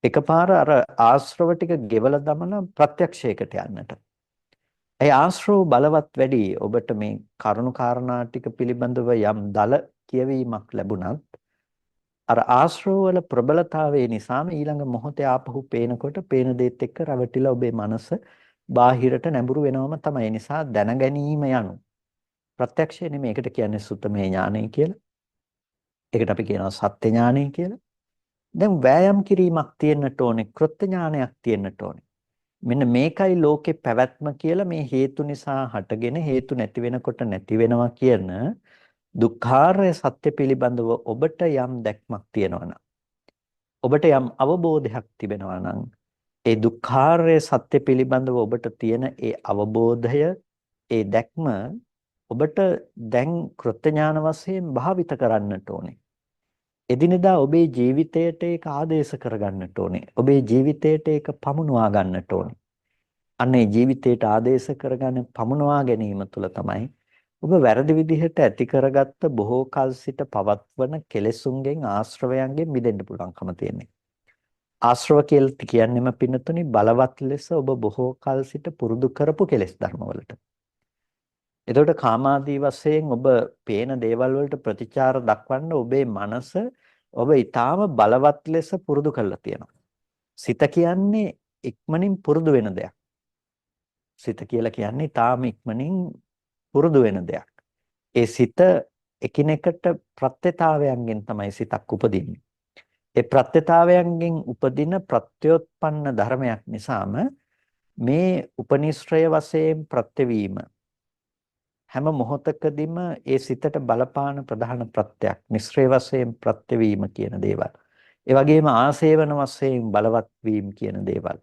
එකපාර අර ආශ්‍රව ටික ගෙවලා දමන ප්‍රත්‍යක්ෂයකට යන්නට. ඒ ආශ්‍රව බලවත් වැඩි ඔබට මේ කරුණු කාරණා ටික පිළිබඳව යම් දල කියවීමක් ලැබුණත් අර ආශ්‍රව වල ප්‍රබලතාවය නිසාම ඊළඟ මොහොතේ ආපහු පේනකොට පේන දේත් එක්ක රැවටිලා ඔබේ මනස බාහිරට නැඹුරු වෙනවම තමයි. ඒ නිසා දැන ගැනීම යනු ප්‍රත්‍යක්ෂය නෙමෙයි. ඒකට කියන්නේ සුත්තමේ ඥානය කියලා. ඒකට අපි කියනවා සත්‍ය ඥානය කියලා. දැන් වෑයම් කිරීමක් තියෙන්නට ඕනේ, කෘත්‍ය ඥානයක් තියෙන්නට ඕනේ. මෙන්න මේකයි ලෝකේ පැවැත්ම කියලා මේ හේතු නිසා හටගෙන හේතු නැති වෙනකොට නැති වෙනවා කියන දුක්ඛාරය සත්‍ය පිළිබඳව ඔබට යම් දැක්මක් තියෙනවා නම් ඔබට යම් අවබෝධයක් තිබෙනවා නම් ඒ දුක්ඛාරය සත්‍ය පිළිබඳව ඔබට තියෙන ඒ අවබෝධය ඒ දැක්ම ඔබට දැන් කෘත්‍ය ඥාන වශයෙන් භාවිත කරන්නට ඕනේ. එදිනෙදා ඔබේ ජීවිතයට ඒක ආදේශ කරගන්නට ඕනේ. ඔබේ ජීවිතයට ඒක පමුණවා ගන්නට ඕනේ. අන්න ඒ ජීවිතයට ආදේශ කරගන්න පමුණවා ගැනීම තුළ තමයි ඔබ වැරදි විදිහට ඇති කරගත්ත බොහෝ කල් සිට පවත්වන කෙලෙසුන්ගෙන් ආශ්‍රවයන්ගෙන් මිදෙන්න පුළුවන්කම තියෙන්නේ. ආශ්‍රව කියලා කියන්නේම පින්නතුනි බලවත් ලෙස ඔබ බොහෝ කල් සිට පුරුදු කරපු කෙලෙස් ධර්මවලට. එතකොට කාමාදී වශයෙන් ඔබ පේන දේවල් වලට ප්‍රතිචාර දක්වන්න ඔබේ මනස ඔබ ඊටාම බලවත් ලෙස පුරුදු කරලා තියෙනවා. සිත කියන්නේ ඉක්මනින් පුරුදු වෙන දෙයක්. සිත කියලා කියන්නේ ඊටාම ඉක්මනින් පුරුදු වෙන දෙයක්. ඒ සිත එකිනෙකට ප්‍රත්‍යතාවයන්ගෙන් තමයි සිතක් උපදින්නේ. ඒ ප්‍රත්‍යතාවයන්ගෙන් උපදින ප්‍රත්‍යෝත්පන්න ධර්මයක් නිසාම මේ උපනිශ්‍රය වශයෙන් ප්‍රත්‍යවීම හැම මොහොතකදීම ඒ සිතට බලපාන ප්‍රධාන ප්‍රත්‍යක් නිශ්‍රේ වශයෙන් ප්‍රත්‍යවීම කියන දේවල්. ඒ වගේම ආසේවන වශයෙන් බලවත් වීම කියන දේවල්.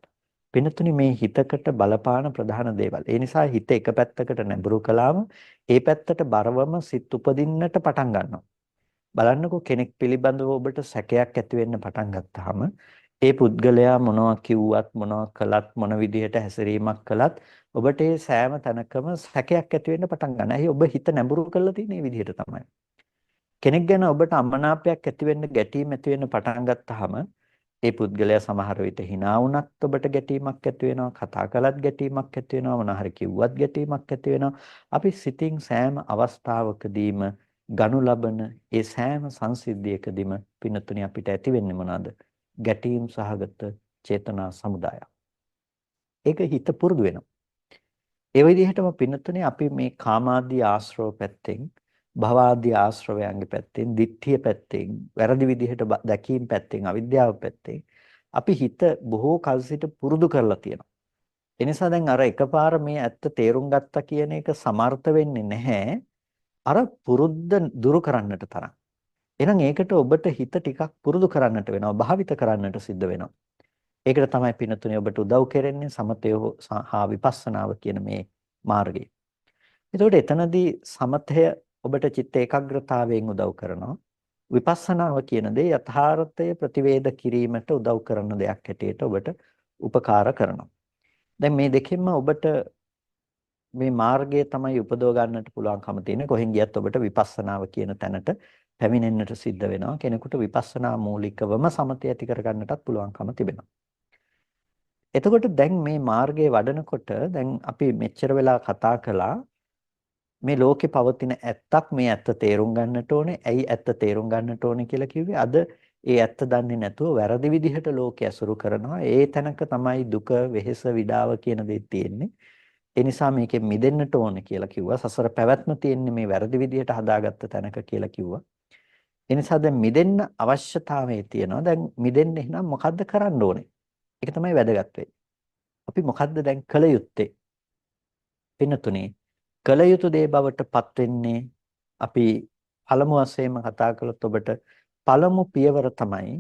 පිනතුනි මේ හිතකට බලපාන ප්‍රධාන දේවල්. ඒ නිසා හිත එක පැත්තකට නැඹුරු කළාම ඒ පැත්තට බරවම සිත් උපදින්නට පටන් ගන්නවා. බලන්නකෝ කෙනෙක් පිළිබඳව ඔබට සැකයක් ඇති වෙන්න පටන් ගත්තාම ඒ පුද්ගලයා මොනවා කිව්වත් මොනවා කළත් මොන විදිහට හැසිරීමක් කළත් ඔබට ඒ සෑම තැනකම සැකයක් ඇති වෙන්න පටන් ගන්නවා. එහි ඔබ හිත නැඹුරු කරලා තියෙන මේ විදිහට තමයි. කෙනෙක් ගැන ඔබට අමනාපයක් ඇති වෙන්න ගැටීම් ඇති වෙන්න පටන් ගත්තාම ඒ පුද්ගලයා සමහර විට hina වුණත් ඔබට ගැටීමක් ඇති වෙනවා, කතා කළත් ගැටීමක් ඇති වෙනවා, මොනවා හරි කිව්වත් ගැටීමක් ඇති වෙනවා. අපි සිතින් සෑම අවස්ථාවකදීම ගනු ලබන ඒ සෑම සංසිද්ධියකදීම පින්නතුණි අපිට ඇති වෙන්නේ මොනවාද? ගැටීම් සහගත චේතනා සමුදායක්. ඒක හිත පුරුදු වෙනවා. ඒ විදිහටම පින්නතුනේ අපි මේ කාමාදී ආශ්‍රව පැත්තෙන්, භවආදී ආශ්‍රවයන්ගේ පැත්තෙන්, ditthිය පැත්තෙන්, වැරදි විදිහට දැකීම් පැත්තෙන්, අවිද්‍යාව පැත්තෙන් අපි හිත බොහෝ කල් සිට පුරුදු කරලා තියෙනවා. ඒ නිසා දැන් අර එකපාර මේ ඇත්ත තේරුම් ගත්තා කියන එක සමර්ථ වෙන්නේ නැහැ. අර පුරුද්ද දුරු කරන්නට තරම්. එහෙනම් ඒකට ඔබට හිත ටිකක් පුරුදු කරන්නට වෙනවා, භාවිත කරන්නට සිද්ධ වෙනවා. ඒකට තමයි පින්නතුනේ ඔබට උදව් කරන්නේ සමතය හා විපස්සනාව කියන මේ මාර්ගය. එතකොට එතනදී සමතය ඔබට චිත්ත ඒකාග්‍රතාවයෙන් උදව් කරනවා. විපස්සනාව කියන දේ යථාර්ථය ප්‍රතිවේධ කිරීමට උදව් කරන දෙයක් හැටියට ඔබට උපකාර කරනවා. දැන් මේ දෙකෙන්ම ඔබට මේ මාර්ගය තමයි උපදව ගන්නට පුළුවන්කම තියෙන. කොහෙන් ගියත් ඔබට විපස්සනාව කියන තැනට පැමිණෙන්නට සිද්ධ වෙනවා. කෙනෙකුට විපස්සනා මූලිකවම සමතය ඇති කර ගන්නටත් පුළුවන්කම තිබෙනවා. එතකොට දැන් මේ මාර්ගයේ වඩනකොට දැන් අපි මෙච්චර වෙලා කතා කළා මේ ලෝකේ පවතින ඇත්තක් මේ ඇත්ත තේරුම් ගන්නට ඕනේ. ඇයි ඇත්ත තේරුම් ගන්නට ඕනේ කියලා කිව්වේ? අද ඒ ඇත්ත දන්නේ නැතුව වැරදි විදිහට ලෝකේ ඇසුරු කරනවා. ඒ තැනක තමයි දුක, වෙහෙස, විඩාව කියන දේ තියෙන්නේ. ඒ නිසා මේකෙන් මිදෙන්නට ඕනේ කියලා කිව්වා. සසර පැවැත්ම තියෙන්නේ මේ වැරදි විදිහට හදාගත්ත තැනක කියලා කිව්වා. ඒ නිසා දැන් මිදෙන්න අවශ්‍යතාවය තියෙනවා. දැන් මිදෙන්න එහෙනම් මොකද්ද කරන්න ඕනේ? ඒක තමයි වැදගත් වෙන්නේ. අපි මොකද්ද දැන් කළ යුත්තේ? පින්නතුනේ කළ යුතු දේ බවට පත් වෙන්නේ අපි පළමු වශයෙන්ම කතා කළොත් ඔබට පළමු පියවර තමයි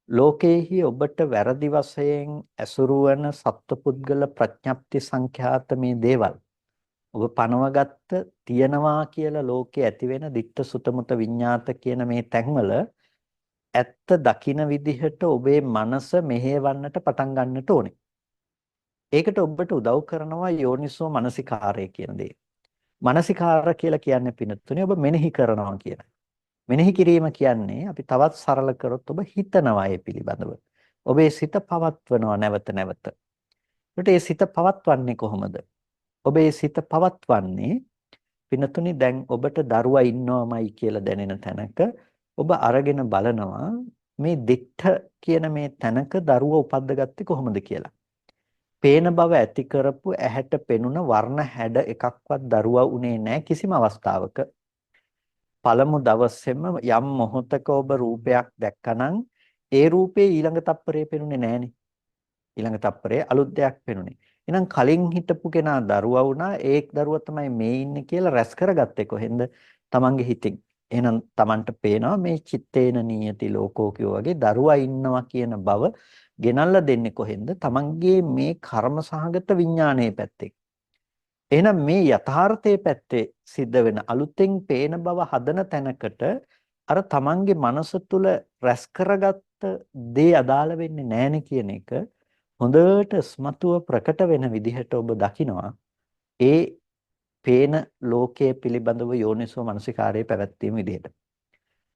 ලෝකයේහි ඔබට වැරදි වශයෙන් ඇසුරු වන සත්පුද්ගල ප්‍රඥප්ති සංඛ්‍යාත මේ දේවල් ඔබ පනවගත්ත තියනවා කියලා ලෝකේ ඇති වෙන ditta sutta mutta විඤ්ඤාත කියන මේ තැන්වල ඇත්ත දකින විදිහට ඔබේ මනස මෙහෙවන්නට පටන් ගන්නට ඕනේ. ඒකට ඔබට උදව් කරනවා යෝනිසෝ මනසිකාරය කියන දේ. මනසිකාර කියලා කියන්නේ පිනතුනේ ඔබ මෙනෙහි කරනවා කියන. මෙනෙහි කිරීම කියන්නේ අපි තවත් සරල කරොත් ඔබ හිතනවා ඒ පිළිබඳව. ඔබේ සිත පවත්වනවා නැවත නැවත. ඒකට ඒ සිත පවත්වන්නේ කොහොමද? ඔබේ සිත පවත්වන්නේ පිනතුනේ දැන් ඔබට දරුවා ඉන්නවමයි කියලා දැනෙන තැනක ඔබ අරගෙන බලනවා මේ දිට්ඨ කියන මේ තැනක දරුවා උපද්දගත්තේ කොහොමද කියලා. පේන බව ඇති කරපු ඇහැට පෙනුන වර්ණ හැඩ එකක්වත් දරුවා උනේ නැහැ කිසිම අවස්ථාවක. පළමු දවසේම යම් මොහොතක ඔබ රූපයක් දැක්කනම් ඒ රූපේ ඊළඟ තප්පරේ පෙනුනේ නැහනේ. ඊළඟ තප්පරේ අලුත් දෙයක් පෙනුනේ. එහෙනම් කලින් හිටපු කෙනා දරුවා වුණා ඒ දරුවා තමයි මේ ඉන්නේ කියලා රැස් කරගත්තේ කොහෙන්ද? තමන්ගේ හිතින්. එහෙනම් තමන්ට පේනවා මේ චිත්තේන නියති ලෝකෝ කියෝ වගේ දරුවා ඉන්නවා කියන බව ගෙනල්ලා දෙන්නේ කොහෙන්ද? තමන්ගේ මේ කර්ම සහගත විඥානයේ පැත්තේ. එහෙනම් මේ යථාර්ථයේ පැත්තේ සිද්ධ වෙන අලුතෙන් පේන බව හදන තැනකට අර තමන්ගේ මනස තුල රැස් කරගත්ත දේ අදාළ වෙන්නේ නැහෙනේ කියන එක හොඳට ස්මතුව ප්‍රකට වෙන විදිහට ඔබ දකිනවා. ඒ පේන ලෝකයේ පිළිබඳව යෝනිසෝ මනසිකාරයේ පැවැත්වීම විදිහට.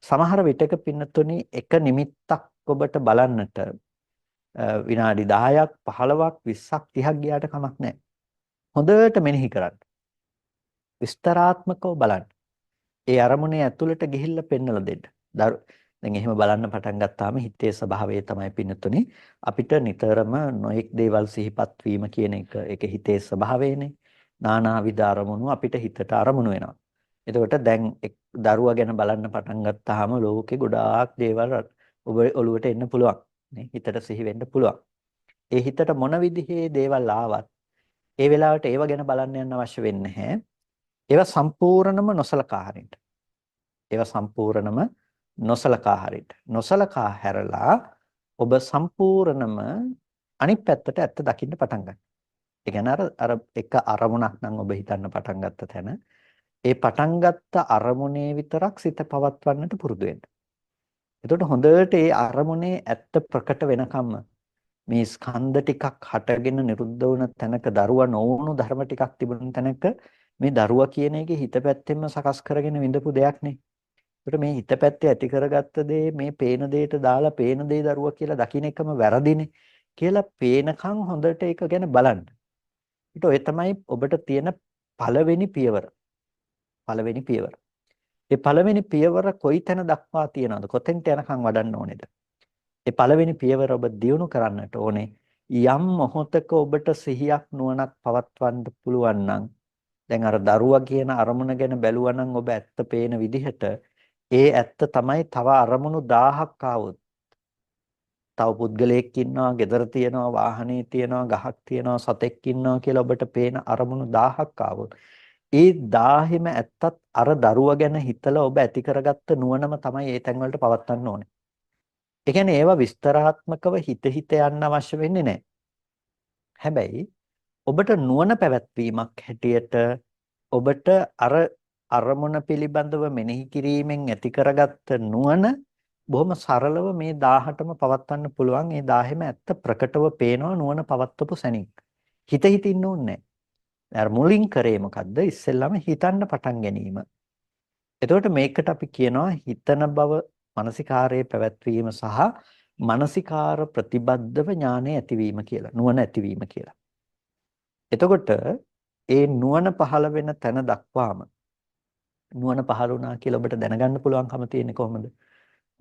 සමහර විටක පින්නතුනි එක නිමිත්තක් ඔබට බලන්නට විනාඩි 10ක් 15ක් 20ක් 30ක් ගියාට කමක් නැහැ. හොඳට මෙනෙහි කරන්න. විස්තරාත්මකව බලන්න. ඒ අරමුණේ ඇතුළට ගිහිල්ලා පෙන්නලා දෙන්න. දැන් එහෙම බලන්න පටන් ගත්තාම හිතේ ස්වභාවය තමයි පින්නතුනේ අපිට නිතරම නොඑක් දේවල් සිහිපත් වීම කියන එක ඒක හිතේ ස්වභාවයනේ. නානාවිද අරමුණු අපිට හිතට අරමුණු වෙනවා. එතකොට දැන් දරුවා ගැන බලන්න පටන් ගත්තාම ලෝකේ ගොඩාක් දේවල් ඔබ ඔළුවට එන්න පුළුවන්. නේ හිතට සිහි වෙන්න පුළුවන්. ඒ හිතට මොන විදිහේ දේවල් ආවත් ඒ වෙලාවට ඒව ගැන බලන්න යන්න අවශ්‍ය වෙන්නේ නැහැ. ඒවා සම්පූර්ණම නොසලකා හරින්න. ඒවා සම්පූර්ණම නොසලකා හරින්න. නොසලකා හැරලා ඔබ සම්පූර්ණම අනිත් පැත්තට ඇත්ත දකින්න පටන් ගන්න. ඒ කියන්නේ අර එක අරමුණක් නම් ඔබ හිතන්න පටන් ගත්ත තැන ඒ පටන් ගත්ත අරමුණේ විතරක් සිත පවත්වන්නට පුරුදු වෙන්න. එතකොට හොඳට ඒ අරමුණේ ඇත්ත ප්‍රකට වෙනකම්ම මේ ස්කන්ධ ටිකක් හටගෙන නිරුද්ධ වුණ තැනක දරුවා නොවුණු ධර්ම ටිකක් තිබුණ තැනක මේ දරුවා කියන එකේ හිත පැත්තෙන්ම සකස් කරගෙන විඳපු දෙයක් නේ. ඒකට මේ හිත පැත්තේ ඇති කරගත්ත දේ මේ පේන දෙයට දාලා පේන දේ දරුවා කියලා දකින්න එකම වැරදිනේ කියලා පේනකන් හොඳට ඒක ගැන බලන්න. ඊට ඔය තමයි ඔබට තියෙන පළවෙනි පියවර. පළවෙනි පියවර. ඒ පළවෙනි පියවර කොයි තැන දක්වා තියනවද? කොතෙන්ට යනකම් වඩන්න ඕනේද? ඒ පළවෙනි පියවර ඔබ දියුණු කරන්නට ඕනේ. යම් මොහොතක ඔබට සිහියක් නුවණක් පවත්වන්න පුළුවන් නම් දැන් අර දරුවා කියන අරමුණ ගැන බැලුවා නම් ඔබ ඇත්ත පේන විදිහට ඒ ඇත්ත තමයි තව අරමුණු 1000ක් ආවොත් තව පුද්ගලයෙක් ඉන්නවා, ගෙදර තියනවා, වාහනේ තියනවා, ගහක් තියනවා, සතෙක් ඉන්නවා කියලා ඔබට පේන අරමුණු 1000ක් ආවොත් ඒ 1000ෙම ඇත්තත් අර දරුවා ගැන හිතලා ඔබ ඇති කරගත්ත නුවණම තමයි ඒ තැන් වලට පවත්වන්න ඕනේ. ඒ කියන්නේ ඒවා විස්තරාත්මකව හිත යන්න අවශ්‍ය වෙන්නේ නැහැ. හැබැයි ඔබට නුවණ පැවැත්වීමක් හැටියට ඔබට අර අරමුණ පිළිබඳව මෙනෙහි කිරීමෙන් ඇති කරගත්ත නුවණ බොහොම සරලව මේ 18ම පවත්වන්න පුළුවන්. ඒ 10ෙම ඇත්ත ප්‍රකටව පේනවා නුවණ පවත්වපු සැනින්. හිත හිතින්න ඕනේ නැහැ. මුලින් කරේ මොකද්ද? ඉස්සෙල්ලාම හිතන්න පටන් ගැනීම. එතකොට මේකට අපි කියනවා හිතන බව මානසිකාරයේ පැවැත්වීම සහ මානසිකාර ප්‍රතිබද්ධව ඥානය ඇතිවීම කියලා. නුවණ ඇතිවීම කියලා. එතකොට ඒ නුවණ පහළ වෙන තැන දක්වාම නුවණ පහළ වුණා කියලා ඔබට දැනගන්න පුළුවන්කම තියෙන්නේ කොහොමද?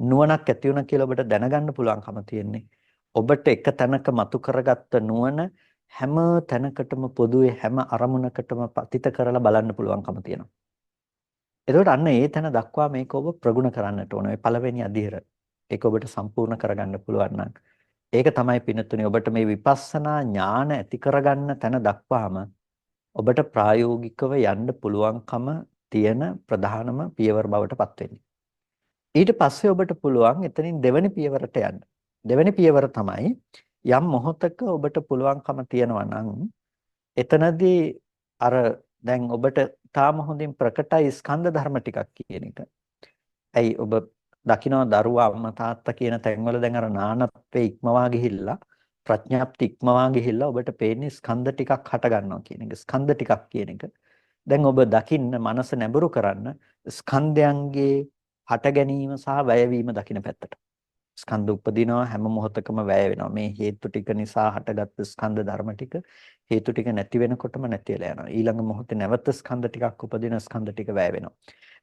නුවණක් ඇති වුණා කියලා ඔබට දැනගන්න පුළුවන්කම තියෙන්නේ ඔබට එක තැනක මතු කරගත්ත නුවණ හැම තැනකටම පොදුවේ හැම අරමුණකටම පතිත කරලා බලන්න පුළුවන්කම තියෙනවා. එතකොට අන්න ඒ තැන දක්වා මේක ඔබ ප්‍රගුණ කරන්නට ඕන. ඒ පළවෙනි අධීර. ඒක ඔබට සම්පූර්ණ කරගන්න පුළුවන් නම් ඒක තමයි පිනතුනේ ඔබට මේ විපස්සනා ඥාන ඇති කරගන්න තැන දක්වාම ඔබට ප්‍රායෝගිකව යන්න පුළුවන්කම තියෙන ප්‍රධානම පියවර බවට පත් වෙන්නේ. ඊට පස්සේ ඔබට පුළුවන් එතනින් දෙවෙනි පියවරට යන්න. දෙවෙනි පියවර තමයි යම් මොහොතක ඔබට පුළුවන්කම තියෙනවා නම් එතනදී අර දැන් ඔබට තාම හොඳින් ප්‍රකටයි ස්කන්ධ ධර්ම ටිකක් කියන එක. ඇයි ඔබ දකින්න දරුවා අම්මා තාත්තා කියන තැන්වල දැන් අර නානත්වේ ඉක්මවා ගිහිල්ලා ප්‍රඥාප්ති ඉක්මවා ගිහිල්ලා ඔබට පේන්නේ ස්කන්ධ ටිකක් හට ගන්නවා කියන එක. ස්කන්ධ ටිකක් කියන එක. දැන් ඔබ දකින්න මනස නැඹුරු කරන්න ස්කන්ධයන්ගේ හට ගැනීම සහ වැයවීම දකින්න පැත්තට. ස්කන්ධ උපදිනවා හැම මොහොතකම වැය වෙනවා. මේ හේතු ටික නිසා හටගත් ස්කන්ධ ධර්ම ටික හේතු ටික නැති වෙනකොටම නැති වෙලා යනවා. ඊළඟ මොහොතේ නැවත ස්කන්ධ ටිකක් උපදින ස්කන්ධ ටික වැය වෙනවා.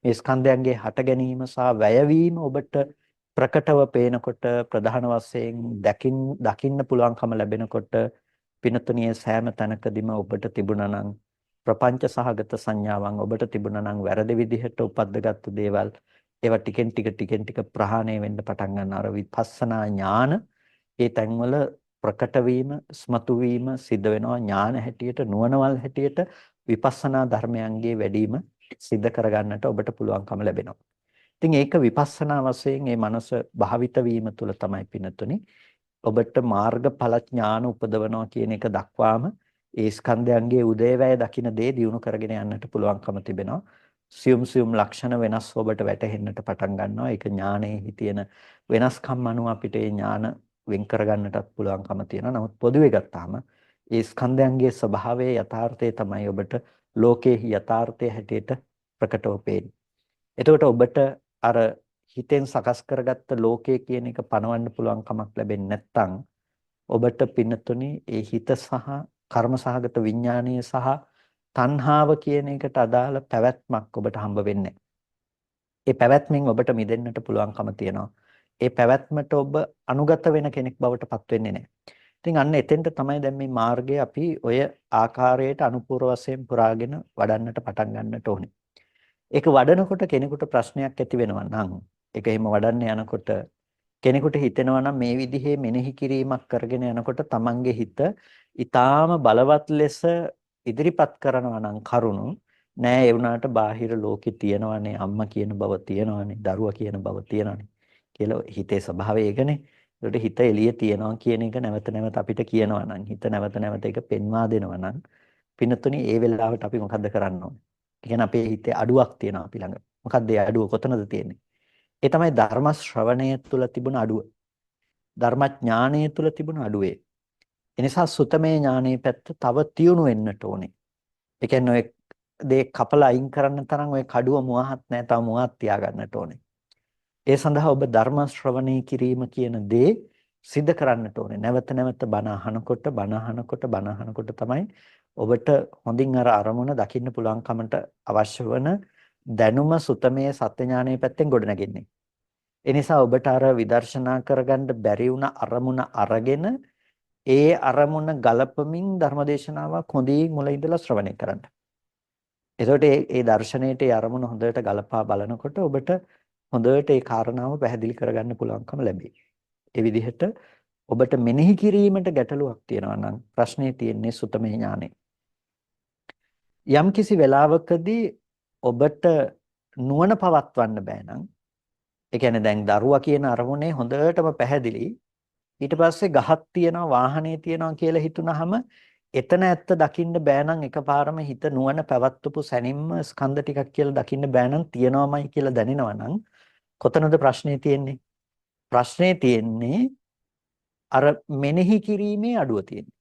මේ ස්කන්ධයන්ගේ හට ගැනීම සහ වැයවීම ඔබට ප්‍රකටව පේනකොට ප්‍රධාන වශයෙන් දකින්න පුළුවන්කම ලැබෙනකොට පිනතුණියේ සෑම තැනකදීම ඔබට තිබුණා නම් ප්‍රපංච සහගත සංඥාවන් ඔබට තිබුණා නම් වැරදි විදිහට උපද්දගත්තු දේවල් ඒවා ටිකෙන් ටික ප්‍රහාණය වෙන්න පටන් ගන්නවා. අර විපස්සනා ඥාන ඒ තැන්වල ප්‍රකට වීම, ස්මතු වීම සිද්ධ වෙනවා. ඥාන හැටියට, නුවණවල් හැටියට විපස්සනා ධර්මයන්ගේ වැඩිම සිද්ධ කරගන්නට ඔබට පුළුවන්කම ලැබෙනවා. ඉතින් ඒක විපස්සනා වශයෙන් මේ මනස භාවිත වීම තුළ තමයි පිනතුනේ ඔබට මාර්ගඵල ඥාන උපදවනවා කියන එක දක්වාම ඒ ස්කන්ධයන්ගේ උදේවැය දකින්න දේ දියුණු කරගෙන යන්නට පුළුවන්කම තිබෙනවා. සියුම් ලක්ෂණ වෙනස් ඔබට වැටහෙන්නට පටන් ගන්නවා. ඒක ඥානයේ තියෙන වෙනස්කම් අනුව අපිට ඒ ඥාන වෙන් කරගන්නටත් පුළුවන්කම තියෙනවා. නමුත් පොදුවේ ගත්තාම ඒ ස්කන්ධයන්ගේ ස්වභාවයේ යථාර්ථය තමයි ඔබට ලෝකයේ යථාර්ථය හැටියට ප්‍රකටව පේන්නේ. එතකොට ඔබට අර හිතෙන් සකස් කරගත්ත ලෝකයේ කියන එක පණවන්න පුළුවන් කමක් ලැබෙන්නේ නැත්නම් ඔබට පින්නතුනේ ඒ හිත සහ කර්ම සහගත විඥානීය සහ තණ්හාව කියන එකට අදාළ පැවැත්මක් ඔබට හම්බ වෙන්නේ. ඒ පැවැත්මෙන් ඔබට මිදෙන්නට පුළුවන්කම තියෙනවා. ඒ පැවැත්මට ඔබ අනුගත වෙන කෙනෙක් බවට පත් වෙන්නේ නැහැ. ඉතින් අන්න එතෙන්ට තමයි දැන් මේ මාර්ගය අපි ඔය ආකාරයට අනුපූර්ව වශයෙන් පුරාගෙන වඩන්නට පටන් ගන්නට ඕනේ. ඒක වඩනකොට කෙනෙකුට ප්‍රශ්නයක් ඇති වෙනවා නම් ඒක එහෙම වඩන්න යනකොට කෙනෙකුට හිතෙනවා නම් මේ විදිහේ මෙනෙහි කිරීමක් කරගෙන යනකොට තමන්ගේ හිත ඊටාම බලවත් ලෙස ඉදිරිපත් කරනවා නම් කරුණු නෑ ඒ වුණාට බාහිර ලෝකේ තියෙනවනේ අම්මා කියන බව තියෙනවනේ දරුවා කියන බව තියෙනවනේ කියලා හිතේ ස්වභාවය ඒකනේ. ඒකට හිත එළිය තියනවා කියන එක නැවත නැවත අපිට කියනවා නම් හිත නැවත නැවත ඒක පෙන්වා දෙනවා නම් පින්නතුනි ඒ වෙලාවට අපි මොකද්ද කරන්න ඕනේ? ඒ කියන්නේ අපේ හිතේ අඩුවක් තියෙනවා අපි ළඟ. මොකද්ද ඒ අඩුව කොතනද තියෙන්නේ? ඒ තමයි ධර්ම ශ්‍රවණය තුළ තිබුණ අඩුව. ධර්ම ඥානය තුළ තිබුණ අඩුවේ. එනිසා සුතමේ ඥානයේ පැත්ත තව තියුණු වෙන්නට ඕනේ. ඒ කියන්නේ ඔය දේ කපලා අයින් කරන්න තරම් ඔය කඩුව මුවහත් නැහැ. තව මුවහත් තියාගන්නට ඕනේ. ඒ සඳහා ඔබ ධර්ම ශ්‍රවණය කිරීම කියන දේ සිද්ධ කරන්නට ඕනේ. නැවත නැවත බණ අහනකොට තමයි ඔබට හොඳින් අර අරමුණ දකින්න පුළුවන්කමට අවශ්‍ය වන දැනුම සුතමේ සත්‍ය ඥානයේ පැත්තෙන් ගොඩනගෙන්නේ. ඒ නිසා ඔබට අර විදර්ශනා කරගන්න බැරි වුණ අරමුණ අරගෙන ඒ අරමුණ ගලපමින් ධර්මදේශනාවක් හොඳින් මුල ඉඳලා ශ්‍රවණය කරන්න. එතකොට ඒ දර්ශනයේට ඒ අරමුණ හොඳට ගලපා බලනකොට ඔබට හොඳට ඒ කාරණාව පැහැදිලි කරගන්න පුළුවන්කම ලැබේ. ඒ විදිහට ඔබට මෙනෙහි කිරීමට ගැටලුවක් තියෙනවා නම් ප්‍රශ්නේ තියෙන්නේ සුතමේ ඥානෙ. යම් කිසි වෙලාවකදී ඔබට නුවණ පවත්වන්න බෑ නම් ඒ කියන්නේ දැන් දරුවා කියන අරමුණේ හොඳටම පැහැදිලි ඊට පස්සේ ගහක් තියනවා වාහනේ තියනවා කියලා හිතුනහම එතන ඇත්ත දකින්න බෑ නම් එකපාරම හිත නුවණ පැවත්වපු සැනින්ම ස්කන්ධ ටිකක් කියලා දකින්න බෑ නම් තියනවාමයි කියලා දැනෙනවා නම් කොතනද ප්‍රශ්නේ තියෙන්නේ? ප්‍රශ්නේ තියෙන්නේ අර මෙනෙහි කිරීමේ අඩුව තියෙන්නේ.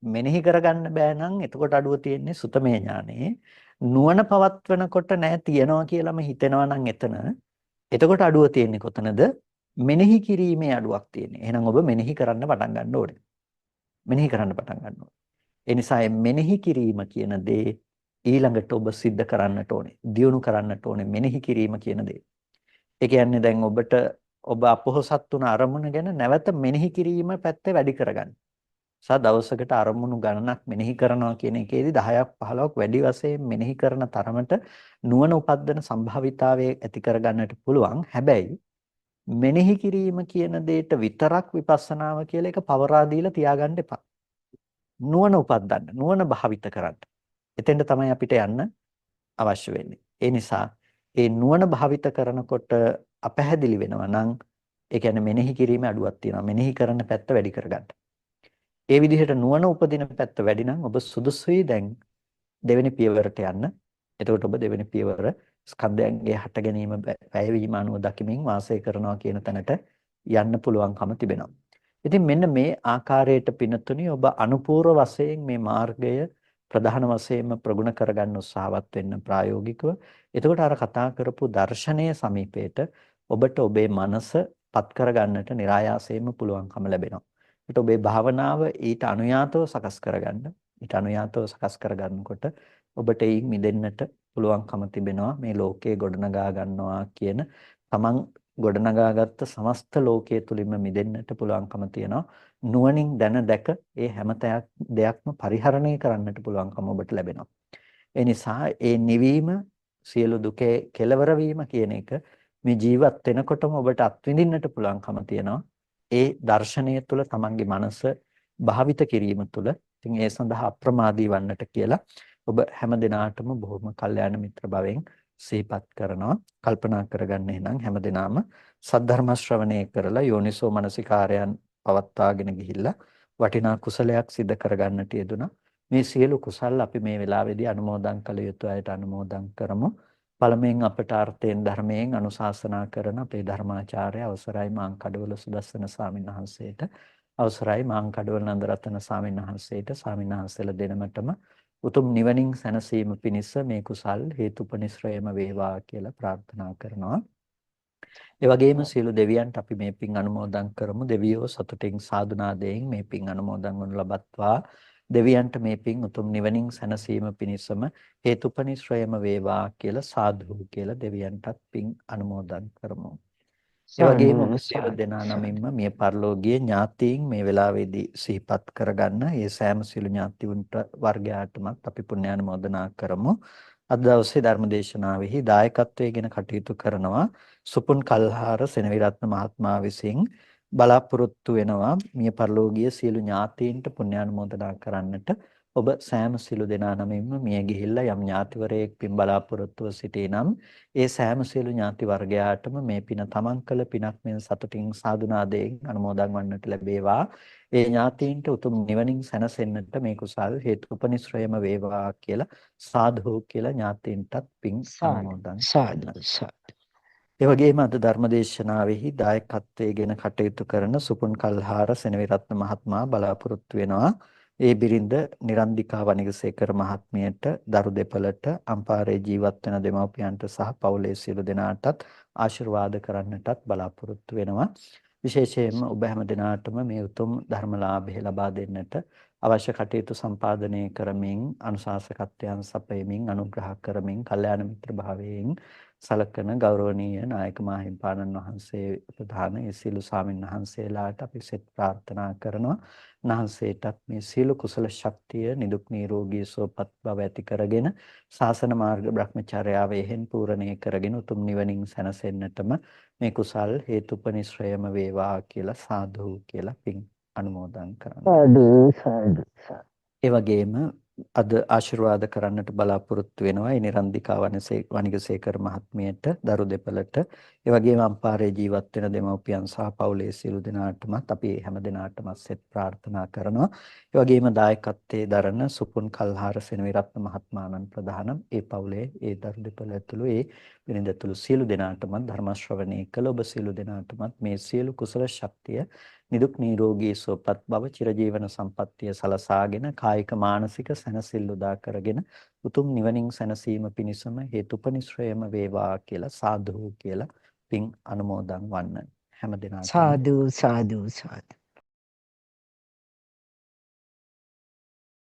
මෙනෙහි කරගන්න බෑ නම් එතකොට අඩුව තියෙන්නේ සුතමේ ඥානේ. නුවණ පවත්වනකොට නෑ තියනවා කියලාම හිතෙනවා නම් එතකොට අඩුව තියෙන්නේ කොතනද? මෙනෙහි කිරීමේ අඩුවක් තියෙන්නේ. එහෙනම් ඔබ මෙනෙහි කරන්න පටන් ගන්න ඕනේ. මෙනෙහි කරන්න පටන් ගන්න ඕනේ. ඒ නිසා මෙනෙහි කිරීම කියන දේ ඊළඟට ඔබ සිද්ධ කරන්නට ඕනේ. දියුණු කරන්නට ඕනේ මෙනෙහි කිරීම කියන දේ. ඒ කියන්නේ දැන් ඔබ අපොහසත් වුණ අරමුණ ගැන නැවත මෙනෙහි කිරීම පැත්තේ වැඩි කරගන්න. දවසකට අරමුණු ගණනක් මෙනෙහි කරනවා කියන එකේදී 10ක් 15ක් වැඩි වශයෙන් මෙනෙහි කරන තරමට නුවණ උපද්දන සම්භාවිතාවය ඇති කරගන්නට පුළුවන්. හැබැයි මෙනෙහි කිරීම කියන දෙයට විතරක් විපස්සනාව කියලා එක පවරා දීලා තියාගන්න එපා. නුවණ උපද්දන්න, නුවණ භාවිත කරන්න. එතෙන්ට තමයි අපිට යන්න අවශ්‍ය වෙන්නේ. ඒ නිසා ඒ නුවණ භාවිත කරනකොට අපැහැදිලි වෙනවා නම් ඒ කියන්නේ මෙනෙහි කිරීමේ අඩුවක් තියෙනවා. මෙනෙහි කරන පැත්ත වැඩි කරගන්න. ඒ විදිහට නුවණ උපදින පැත්ත වැඩි නම් ඔබ සුදුසුයි දැන් දෙවෙනි පියවරට යන්න. එතකොට ඔබ දෙවෙනි පියවර ස්කන්ධයන්ගේ හට ගැනීම පැයවීම අනුව දකිමින් වාසය කරනවා කියන තැනට යන්න පුළුවන්කම තිබෙනවා. ඉතින් මෙන්න මේ ආකාරයට පිනතුනි ඔබ අනුපූර්ව වශයෙන් මේ මාර්ගය ප්‍රධාන වශයෙන්ම ප්‍රගුණ කරගන්න උත්සාහවත් වෙන්න ප්‍රායෝගිකව. එතකොට අර කතා කරපු දර්ශනීය සමීපයට ඔබට ඔබේ මනස පත් කරගන්නට નિરાයාසයෙන්ම පුළුවන්කම ලැබෙනවා. ඒත් ඔබේ භාවනාව ඊට අනුයාතව සකස් කරගන්න. ඊට අනුයාතව සකස් කරගන්නකොට ඔබට එයින් මිදෙන්නට පුළුවන්කම තිබෙනවා. මේ ලෝකයේ ගොඩනගා ගන්නවා කියන තමන් ගොඩනගාගත්ත සමස්ත ලෝකයේ තුලින්ම මිදෙන්නට පුළුවන්කම තියෙනවා. නුවණින් දැන දැක ඒ හැම දෙයක්ම පරිහරණය කරන්නට පුළුවන්කම ඔබට ලැබෙනවා. ඒ නිසා ඒ නිවීම සියලු දුකේ කෙලවර වීම කියන එක මේ ජීවත් වෙනකොටම ඔබට අත්විඳින්නට පුළුවන්කම තියෙනවා. ඒ දර්ශනය තුළ තමන්ගේ මනස භාවිත කිරීම තුළ. ඉතින් ඒ සඳහා අප්‍රමාදී වන්නට කියලා ඔබ හැම දිනාටම බොහොම කල්යාණ මිත්‍ර භවෙන් සිහිපත් කරනවා. කල්පනා කරගන්න එහෙනම් හැම දිනාම සද්ධර්ම ශ්‍රවණය කරලා යෝනිසෝ මනසිකාරයන් පවත්වාගෙන ගිහිල්ලා වටිනා කුසලයක් සිදු කරගන්නට යෙදුණා. මේ සියලු කුසල් අපි මේ වෙලාවේදී අනුමෝදන් කළ යුතු අයට අනුමෝදන් කරමු. පළමුවෙන් අපට අර්ථයෙන් ධර්මයෙන් අනුශාසනා කරන අපේ ධර්මාචාර්ය අවසරයි මාංකඩවල සුදස්සන ස්වාමීන් වහන්සේට, අවසරයි මාංකඩවල නන්දරතන ස්වාමීන් වහන්සේට, ස්වාමීන් වහන්සේලා දෙනමතම උතුම් නිවනින් සැනසීම පිණිස මේ කුසල් හේතුපනිශ්‍රයම වේවා කියලා ප්‍රාර්ථනා කරනවා. ඒ වගේම සියලු දෙවියන්ට අපි මේ පින් අනුමෝදන් කරමු. දෙවියෝ සතුටින් සාදුනාදයෙන් මේ පින් අනුමෝදන් වනු ලබත්වා. දෙවියන්ට මේ පින් උතුම් නිවනින් සැනසීම පිණිසම හේතුපනිශ්‍රයම වේවා කියලා සාදු කියලා දෙවියන්ටත් පින් අනුමෝදන් කරමු. ඒ වගේම ඔබ සියලු දෙනා නමින්ම මිය පරලෝකීය ඥාතීන් මේ වෙලාවේදී සිහිපත් කරගන්න. ඒ සෑම සියලු ඥාතිවුන්ට වර්ගයාටමත් අපි පුණ්‍යානුමෝදනා කරමු. අද දවසේ ධර්මදේශනාවෙහි දායකත්වයෙන් කටයුතු කරනවා සුපුන් කල්හාර සෙනවිරත්න මහත්මයා විසින් බලාපොරොත්තු වෙනවා මිය පරලෝකීය සියලු ඥාතීන්ට පුණ්‍යානුමෝදනා කරන්නට. ඔබ සෑම සියලු දෙනා නමින්ම මිය ගිහිල්ලා යම් ඥාතිවරයෙක් පින් බලාපොරොත්තුව සිටිනම් ඒ සෑම සියලු ඥාති වර්ගයාටම මේ පින තමන් කළ පිනක් මෙන් සතුටින් සාදුනාදයෙන් අනුමෝදන් වන්නට ලැබේවා. ඒ ඥාතීන්ට උතුම් නිවනින් සැනසෙන්නට මේ කුසල් හේතුපනිශ්‍රයම වේවා කියලා සාදු කියලා ඥාතීන්ටත් පින් අනුමෝදන් කරනවා. ඒ වගේම අද ධර්මදේශනාවෙහි දායකත්වයෙන් කටයුතු කරන සුපුන් කල්හාර සෙනවිරත්න මහත්මයා බලාපොරොත්තු වෙනවා ඒ බිරිඳ නිරන්දිකා වනිගසේකර මහත්මියට දරු දෙපළට අම්පාරේ ජීවත් වෙන දෙමව්පියන්ට සහ පවුලේ සියලු දෙනාටත් ආශිර්වාද කරන්නටත් බලාපොරොත්තු වෙනවා. විශේෂයෙන්ම ඔබ හැම දිනාටම මේ උතුම් ධර්මලාභය ලබා දෙන්නට අවශ්‍ය කටයුතු සම්පාදනය කරමින් අනුශාසකත්වයන් සපයමින් අනුග්‍රහ කරමින් කල්යාණ මිත්‍ර භාවයෙන් සලකන ගෞරවනීය නායක මාහිම්පාණන් වහන්සේ ප්‍රධාන ඒ සියලු ස්වාමීන් වහන්සේලාට අපි සෙත් ප්‍රාර්ථනා කරනවා. උන්වහන්සේටත් මේ සියලු කුසල ශක්තිය නිදුක් නිරෝගී සුවපත් බව ඇති කරගෙන ශාසන මාර්ග බ්‍රහ්මචර්යාව එහෙන් පූර්ණේ කරගෙන උතුම් නිවනින් සැනසෙන්නටම මේ කුසල් හේතුපනිශ්‍රයම වේවා කියලා සාදු කියලා පින් අනුමෝදන් කරනවා. ඒ වගේම අද ආශිර්වාද කරන්නට බලාපොරොත්තු වෙනවා. ඒ නිරන්දිකා වනිගසේකර මහත්මියට, දරු දෙපළට, ඒ වගේම අම්පාරේ ජීවත් වෙන දෙමව්පියන් සහ පවුලේ සියලු දෙනාටමත් අපි හැම දිනාටම සෙත් ප්‍රාර්ථනා කරනවා. ඒ වගේම දායකත්වයේ දරන සුපුන් කල්හාර සෙනවිරත්න මහත්මාණන් ප්‍රධානම් ඒ පවුලේ ඒ දරු දෙපළ ඇතුළු ඒ බිරිඳ ඇතුළු සියලු දෙනාටමත් ධර්ම ශ්‍රවණය කළ ඔබ සියලු දෙනාටමත් මේ සියලු කුසල ශක්තිය නිදුක් නිරෝගී සුවපත් බව චිරජීවන සම්පන්නිය සලසාගෙන කායික මානසික සැනසෙල්ල උදා කරගෙන උතුම් නිවනින් සැනසීම පිණිසම හේතුපනිශ්‍රයම වේවා කියලා සාදු කියලා පින් අනුමෝදන් වන්න හැම දිනාටම සාදු සාදු සාදු